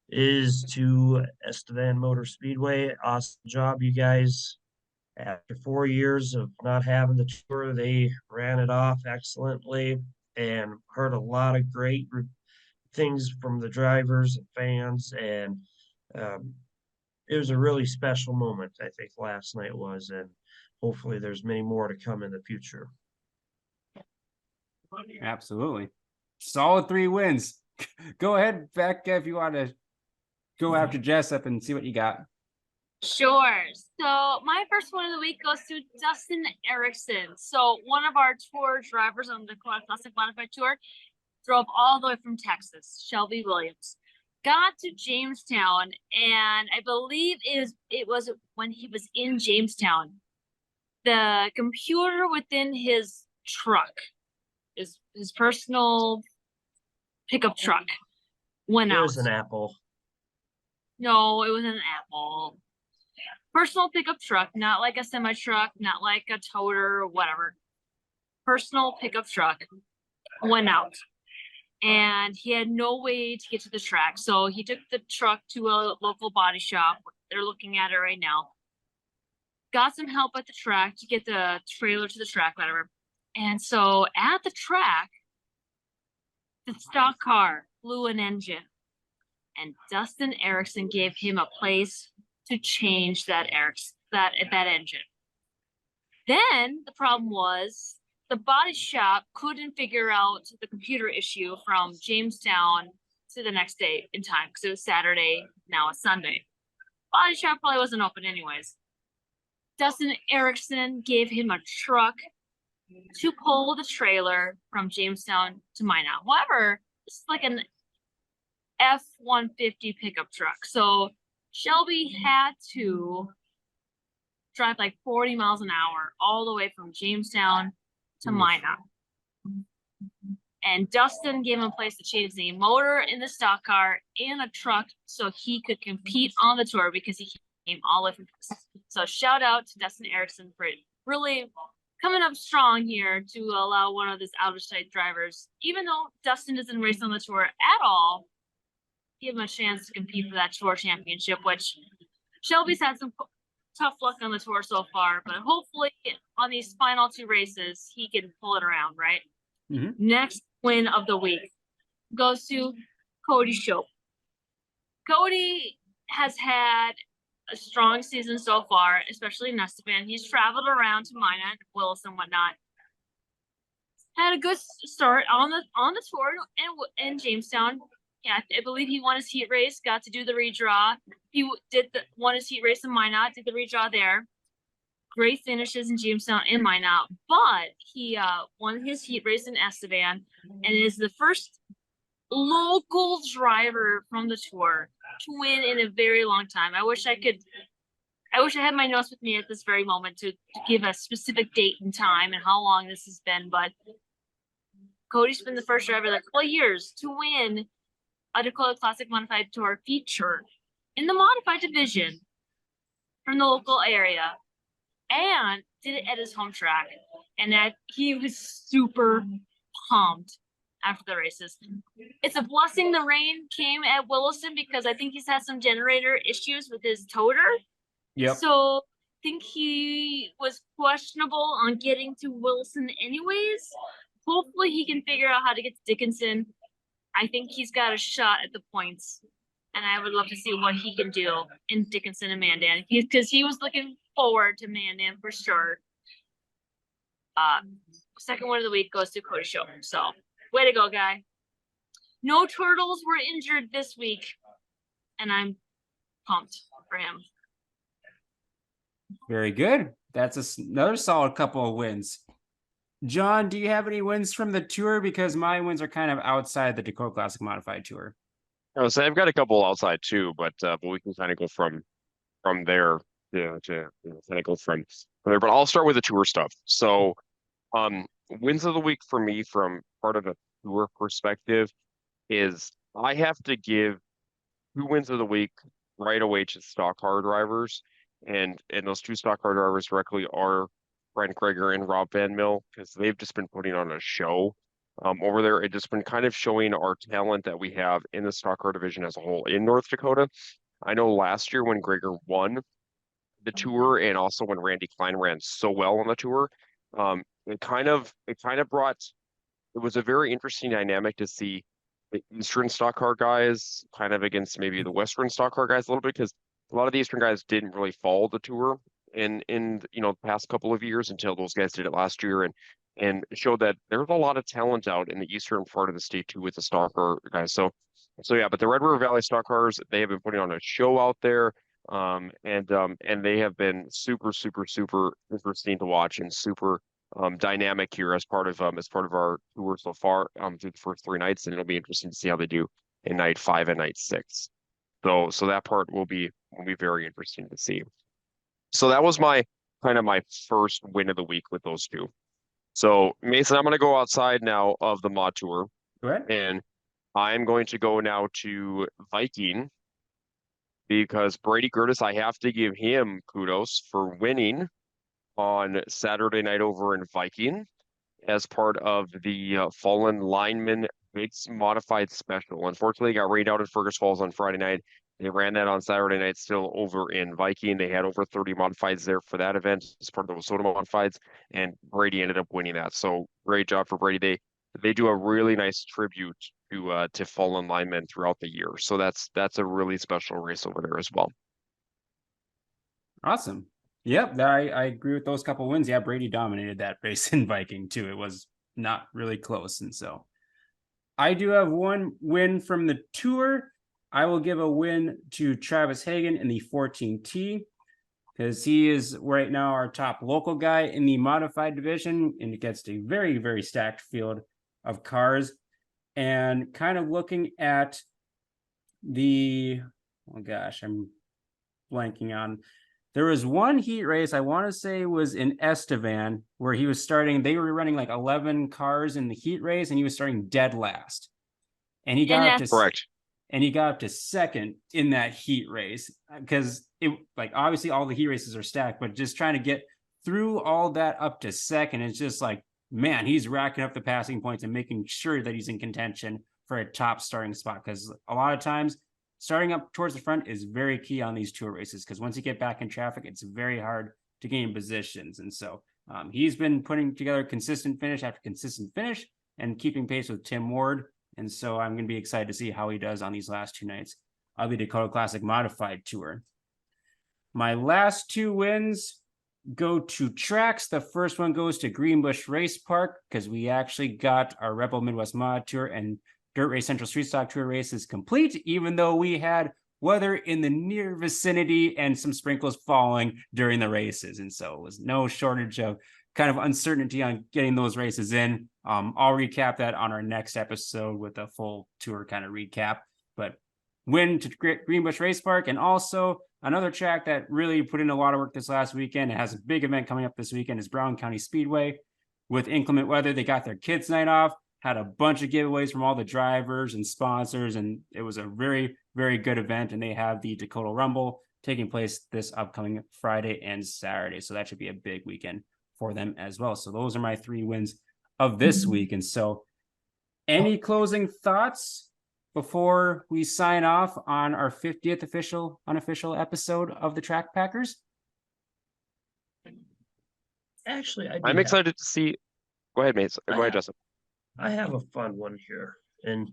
S3: is to Estevan Motor Speedway. Awesome job, you guys. After 4 years of not having the tour, they ran it off excellently and heard a lot of great things from the drivers and fans. And it was a really special moment, I think, last night was. And hopefully there's many more to come in the future.
S2: Absolutely. Solid 3 wins. Go ahead, Becca, if you want to go after Jessup and see what you got.
S1: Sure. So my first one of the week goes to Dustin Erickson. So one of our tour drivers on the Classic Modified Tour drove all the way from Texas, Shelby Williams. Got to Jamestown, and I believe it was when he was in Jamestown, the computer within his truck, his personal pickup truck, went
S3: It
S1: out.
S3: was an Apple.
S1: No, it was an Apple. Personal pickup truck, not like a semi truck, not like a toter or whatever. Personal pickup truck went out, and he had no way to get to the track. So he took the truck to a local body shop. They're looking at it right now. Got some help at the track to get the trailer to the track, whatever. And so at the track, the stock car blew an engine, and Dustin Erickson gave him a place to change that engine. Then the problem was the body shop couldn't figure out the computer issue from Jamestown to the next day in time because it was Saturday, now it's Sunday. Body shop probably wasn't open anyways. Dustin Erickson gave him a truck to pull the trailer from Jamestown to Minot. However, this is like an F-150 pickup truck. So Shelby had to drive like 40 miles an hour all the way from Jamestown to Minot. And Dustin gave him a place to change the motor in the stock car and a truck so he could compete on the tour because he came all the way from Texas. So shout out to Dustin Erickson for really coming up strong here to allow one of these out-of-state drivers, even though Dustin doesn't race on the tour at all, give him a chance to compete for that tour championship, which Shelby's had some tough luck on the tour so far, but hopefully on these final 2 races, he can pull it around, right?
S2: Mm-hmm.
S1: Next win of the week goes to Cody Shope. Cody has had a strong season so far, especially in Estevan. He's traveled around to Minot, Williston, and whatnot. Had a good start on the tour in Jamestown. Yeah, I believe he won his heat race, got to do the redraw. He won his heat race in Minot, did the redraw there. Great finishes in Jamestown and Minot, but he won his heat race in Estevan and is the first local driver from the tour to win in a very long time. I wish I had my notes with me at this very moment to give a specific date and time and how long this has been, but Cody's been the first driver in a couple of years to win a Dakota Classic Modified Tour feature in the modified division from the local area, and did it at his home track. And that he was super pumped after the races. It's a blessing the rain came at Williston because I think he's had some generator issues with his toter.
S2: Yep.
S1: So I think he was questionable on getting to Williston anyways. Hopefully he can figure out how to get to Dickinson. I think he's got a shot at the points. And I would love to see what he can do in Dickinson and Mandan. Because he was looking forward to Mandan for sure. Second one of the week goes to Cody Show. So way to go, guy. No turtles were injured this week. And I'm pumped for him.
S2: Very good. That's another solid couple of wins. John, do you have any wins from the tour? Because my wins are kind of outside the Dakota Classic Modified Tour.
S4: So I've got a couple outside too, but we can kind of go from there. Yeah, to kind of go from there. But I'll start with the tour stuff. So, wins of the week for me from part of a tour perspective is I have to give 2 wins of the week right away to stock car drivers, and those 2 stock car drivers directly are Brent Greger and Rob Van Mill, because they've just been putting on a show over there. It's just been kind of showing our talent that we have in the stock car division as a whole in North Dakota. I know last year when Greger won the tour, and also when Randy Klein ran so well on the tour, it kind of brought, it was a very interesting dynamic to see the Eastern stock car guys kind of against maybe the Western stock car guys a little bit, because a lot of the Eastern guys didn't really follow the tour in the past couple of years until those guys did it last year, and it showed that there's a lot of talent out in the eastern part of the state too with the stock car guys. So yeah, but the Red River Valley stock cars, they have been putting on a show out there, and they have been super interesting to watch, and super dynamic here as part of our tour so far through the first 3 nights, and it'll be interesting to see how they do in night 5 and night 6. So that part will be very interesting to see. So that was my first win of the week with those 2. So Mason, I'm going to go outside now of the mod tour.
S2: Go ahead.
S4: And I'm going to go now to Viking, because Brady Curtis, I have to give him kudos for winning on Saturday night over in Viking as part of the Fallen Lineman Bigs Modified Special. Unfortunately, it got rained out in Fergus Falls on Friday night. They ran that on Saturday night still over in Viking. They had over 30 modifieds there for that event as part of the Soda modifieds, and Brady ended up winning that. So great job for Brady. They do a really nice tribute to fallen linemen throughout the year. So that's a really special race over there as well.
S2: Awesome. Yep, I agree with those couple wins. Yeah, Brady dominated that race in Viking too. It was not really close, and so I do have one win from the tour. I will give a win to Travis Hagan in the 14T, because he is right now our top local guy in the modified division, and it gets a very stacked field of cars. And kind of looking at the, oh gosh, I'm blanking on. There was one heat race, I want to say was in Estevan, where he was starting, they were running like 11 cars in the heat race, and he was starting dead last. And he got up to
S4: correct.
S2: And he got up to second in that heat race, because it, like, obviously all the heat races are stacked, but just trying to get through all that up to second, it's just like, man, he's racking up the passing points and making sure that he's in contention for a top starting spot. Because a lot of times starting up towards the front is very key on these tour races, because once you get back in traffic, it's very hard to gain positions. And so he's been putting together consistent finish after consistent finish and keeping pace with Tim Ward. And so I'm going to be excited to see how he does on these last 2 nights of the Dakota Classic Modified Tour. My last 2 wins go to tracks. The first one goes to Greenbush Race Park, because we actually got our Rebel Midwest Mod Tour and Dirt Race Central Street Stock Tour races complete, even though we had weather in the near vicinity and some sprinkles falling during the races. And so it was no shortage of kind of uncertainty on getting those races in. I'll recap that on our next episode with a full tour kind of recap. But win to Greenbush Race Park, and also another track that really put in a lot of work this last weekend. It has a big event coming up this weekend, is Brown County Speedway. With inclement weather, they got their kids' night off, had a bunch of giveaways from all the drivers and sponsors, and it was a very good event. And they have the Dakota Rumble taking place this upcoming Friday and Saturday. So that should be a big weekend for them as well. So those are my 3 wins of this week. And so Any closing thoughts before we sign off on our 50th unofficial episode of the Track Packers?
S3: Actually,
S4: I'm excited to see. Go ahead, mates. Go ahead, Justin.
S3: I have a fun one here, and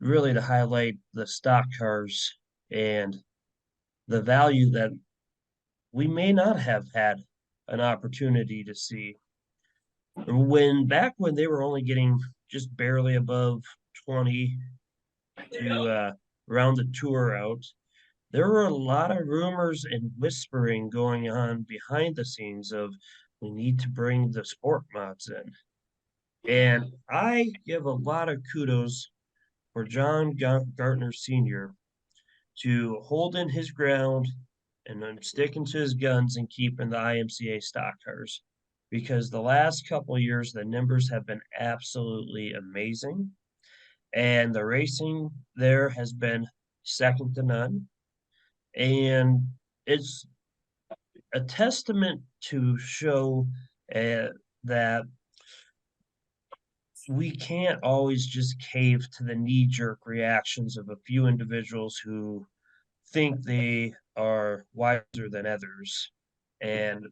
S3: really to highlight the stock cars and the value that we may not have had an opportunity to see. Back when they were only getting just barely above 20 to round the tour out, there were a lot of rumors and whispering going on behind the scenes of we need to bring the sport mods in. And I give a lot of kudos for John Gartner Sr. to holding his ground and then sticking to his guns and keeping the IMCA stock cars. Because the last couple of years, the numbers have been absolutely amazing. And the racing there has been second to none. And it's a testament to show that we can't always just cave to the knee-jerk reactions of a few individuals who think they are wiser than others. And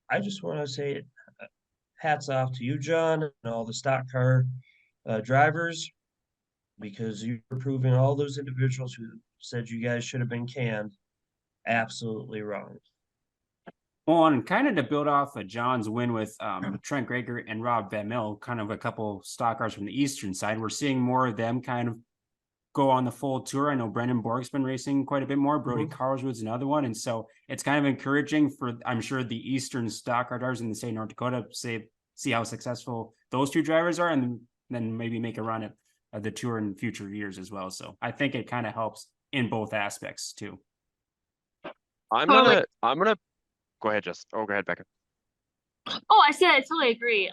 S3: I just want to say hats off to you, John, and all the stock car drivers, because you're proving all those individuals who said you guys should have been canned absolutely wrong.
S2: Well, and kind of to build off of John's win with Trent Greger and Rob Van Mill, kind of a couple stock cars from the Eastern side, we're seeing more of them kind of go on the full tour. I know Brendan Borg's been racing quite a bit more. Brody Carlswood's another one. And so it's kind of encouraging for, I'm sure, the Eastern stock car drivers in the state of North Dakota to see how successful those two drivers are, and then maybe make a run at the tour in future years as well. So I think it kind of helps in both aspects too.
S4: I'm gonna go ahead, Jess. Oh, go ahead, Becca.
S1: Oh, I totally agree.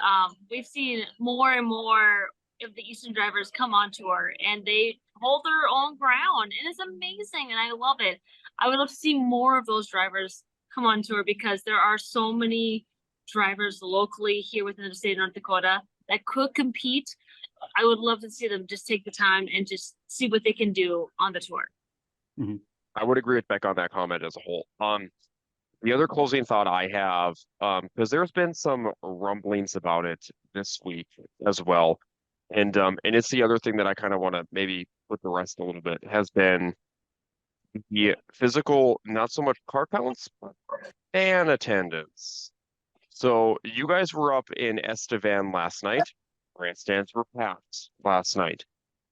S1: We've seen more and more of the Eastern drivers come on tour, and they hold their own ground, and it's amazing, and I love it. I would love to see more of those drivers come on tour, because there are so many drivers locally here within the state of North Dakota that could compete. I would love to see them just take the time and just see what they can do on the tour.
S2: Mm-hmm.
S4: I would agree with Beck on that comment as a whole. The other closing thought I have, because there's been some rumblings about it this week as well, and it's the other thing that I kind of want to maybe put the rest a little bit, has been the physical, not so much car counts, but fan attendance. So you guys were up in Estevan last night. Grandstands were packed last night.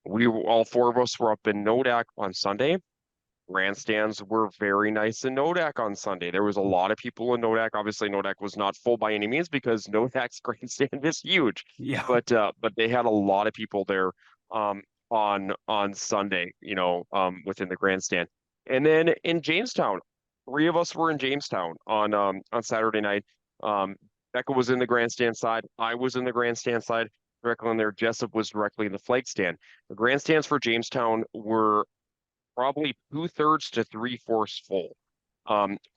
S4: All four of us were up in Nodak on Sunday. Grandstands were very nice in Nodak on Sunday. There was a lot of people in Nodak. Obviously, Nodak was not full by any means because Nodak's grandstand is huge.
S2: Yeah.
S4: But they had a lot of people there on Sunday, within the grandstand. And then in Jamestown, 3 of us were in Jamestown on Saturday night. Becca was in the grandstand side. I was in the grandstand side. Directly in there, Jessup was directly in the flag stand. The grandstands for Jamestown were probably 2/3 to 3/4 full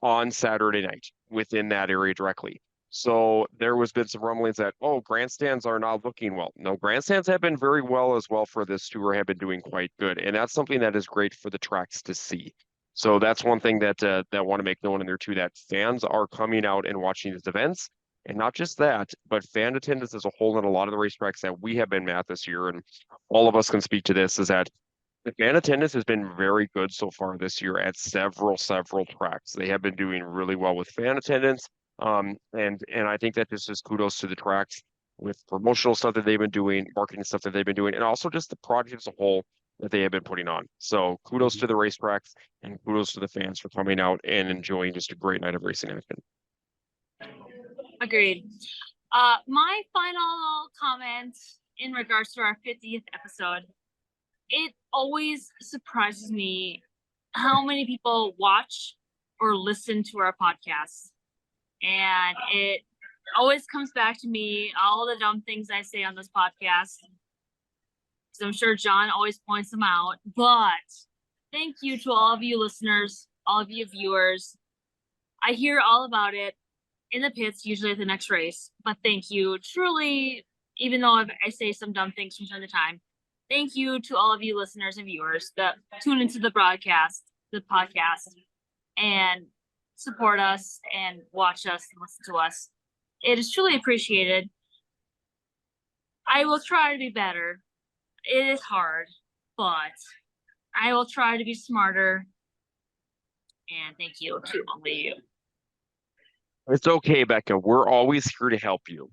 S4: on Saturday night within that area directly. So there was been some rumblings that, grandstands are not looking well. No, grandstands have been very well as well for this tour, have been doing quite good. And that's something that is great for the tracks to see. So that's one thing that I want to make known in there too, that fans are coming out and watching these events. And not just that, but fan attendance as a whole in a lot of the racetracks that we have been at this year, and all of us can speak to this, is that the fan attendance has been very good so far this year at several tracks. They have been doing really well with fan attendance. And I think that this is kudos to the tracks with promotional stuff that they've been doing, marketing stuff that they've been doing, and also just the project as a whole that they have been putting on. So kudos to the racetracks and kudos to the fans for coming out and enjoying just a great night of racing action.
S1: Agreed. My final comment in regards to our 50th episode, it always surprises me how many people watch or listen to our podcasts. And it always comes back to me, all the dumb things I say on this podcast. So I'm sure John always points them out. But thank you to all of you listeners, all of you viewers. I hear all about it in the pits, usually at the next race. But thank you. Truly, even though I say some dumb things from time to time. Thank you to all of you listeners and viewers that tune into the podcast, the podcast, and support us and watch us and listen to us. It is truly appreciated. I will try to be better. It is hard, but I will try to be smarter. And thank you to all of you.
S4: It's okay, Becca. We're always here to help you.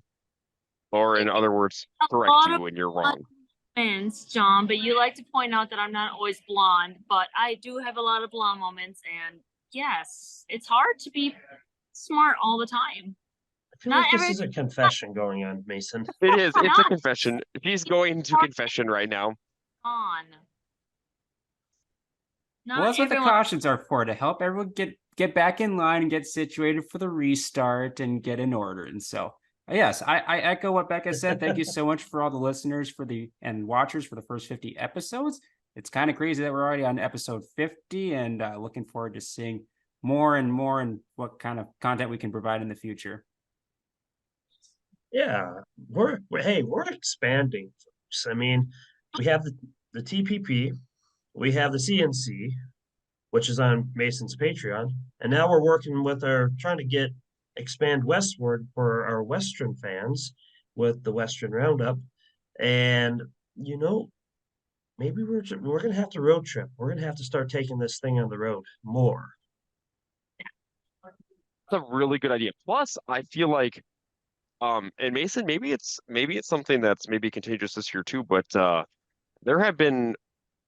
S4: Or in other words, correct you when you're wrong.
S1: Moments, John, but you like to point out that I'm not always blonde, but I do have a lot of blonde moments, and yes, it's hard to be smart all the time.
S3: I feel
S1: Not
S3: like this
S1: every-
S3: is a confession going on, Mason.
S4: It is. It's a
S1: Not-
S4: confession. She's going to confession right now.
S1: On. Not
S2: Well, that's what the
S1: everyone-
S2: cautions are for, to help everyone get back in line and get situated for the restart and get in order. And so, yes, I echo what Becca said. Thank you so much for all the listeners and watchers for the first 50 episodes. It's kind of crazy that we're already on episode 50, and looking forward to seeing more and more and what kind of content we can provide in the future.
S3: Yeah, we're expanding, folks. I mean, we have the TPP, we have the CNC, which is on Mason's Patreon, and now we're working with trying to expand westward for our Western fans with the Western Roundup, and maybe we're gonna have to road trip. We're gonna have to start taking this thing on the road more.
S4: That's a really good idea. Plus, I feel like, and Mason, maybe it's something that's maybe contagious this year too, but there have been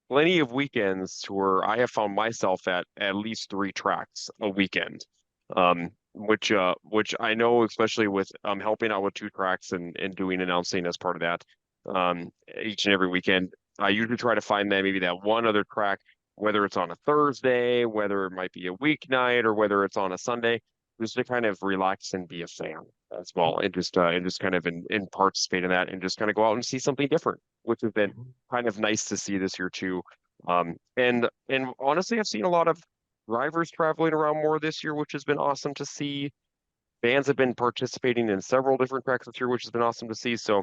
S4: plenty of weekends where I have found myself at least 3 tracks a weekend, which I know, especially with helping out with 2 tracks and doing announcing as part of that, each and every weekend. I usually try to find maybe that one other track, whether it's on a Thursday, whether it might be a weeknight, or whether it's on a Sunday, just to kind of relax and be a fan as well, and just kind of in participate in that, and just kind of go out and see something different, which has been kind of nice to see this year too. And honestly, I've seen a lot of drivers traveling around more this year, which has been awesome to see. Fans have been participating in several different tracks this year, which has been awesome to see. So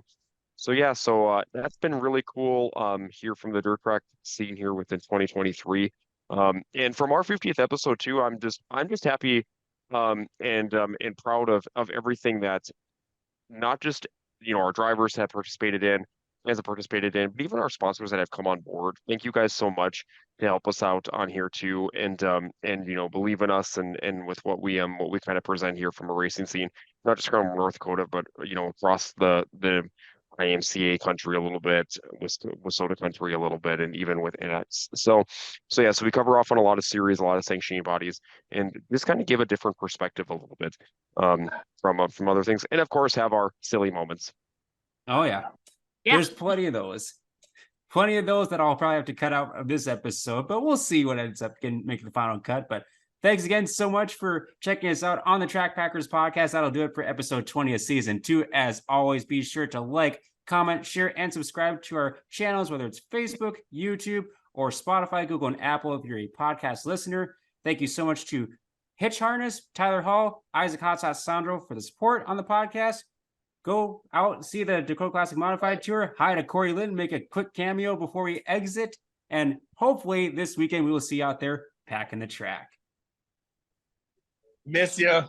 S4: that's been really cool here from the dirt track scene here within 2023. And from our 50th episode too, I'm just happy and proud of everything that not just our drivers have participated in, fans have participated in, but even our sponsors that have come on board. Thank you guys so much to help us out on here too, and believe in us and with what we kind of present here from a racing scene, not just from North Dakota, but across the IMCA country a little bit, Wissota country a little bit, and even with NX. So we cover off on a lot of series, a lot of sanctioning bodies, and just kind of give a different perspective a little bit from other things, and of course have our silly moments.
S2: Oh yeah.
S1: Yeah.
S2: There's plenty of those. Plenty of those that I'll probably have to cut out of this episode, but we'll see what ends up making the final cut. But thanks again so much for checking us out on the Track Packers podcast. That'll do it for episode 20 of season 2. As always, be sure to like, comment, share, and subscribe to our channels, whether it's Facebook, YouTube, or Spotify, Google, and Apple if you're a podcast listener. Thank you so much to Hitch Harness, Tyler Hall, Isaac Hot Sauce Sandro for the support on the podcast. Go out and see the Dakota Classic Modified Tour. Hi to Corey Lynn, make a quick cameo before we exit. And hopefully this weekend we will see you out there packing the track.
S6: Miss you.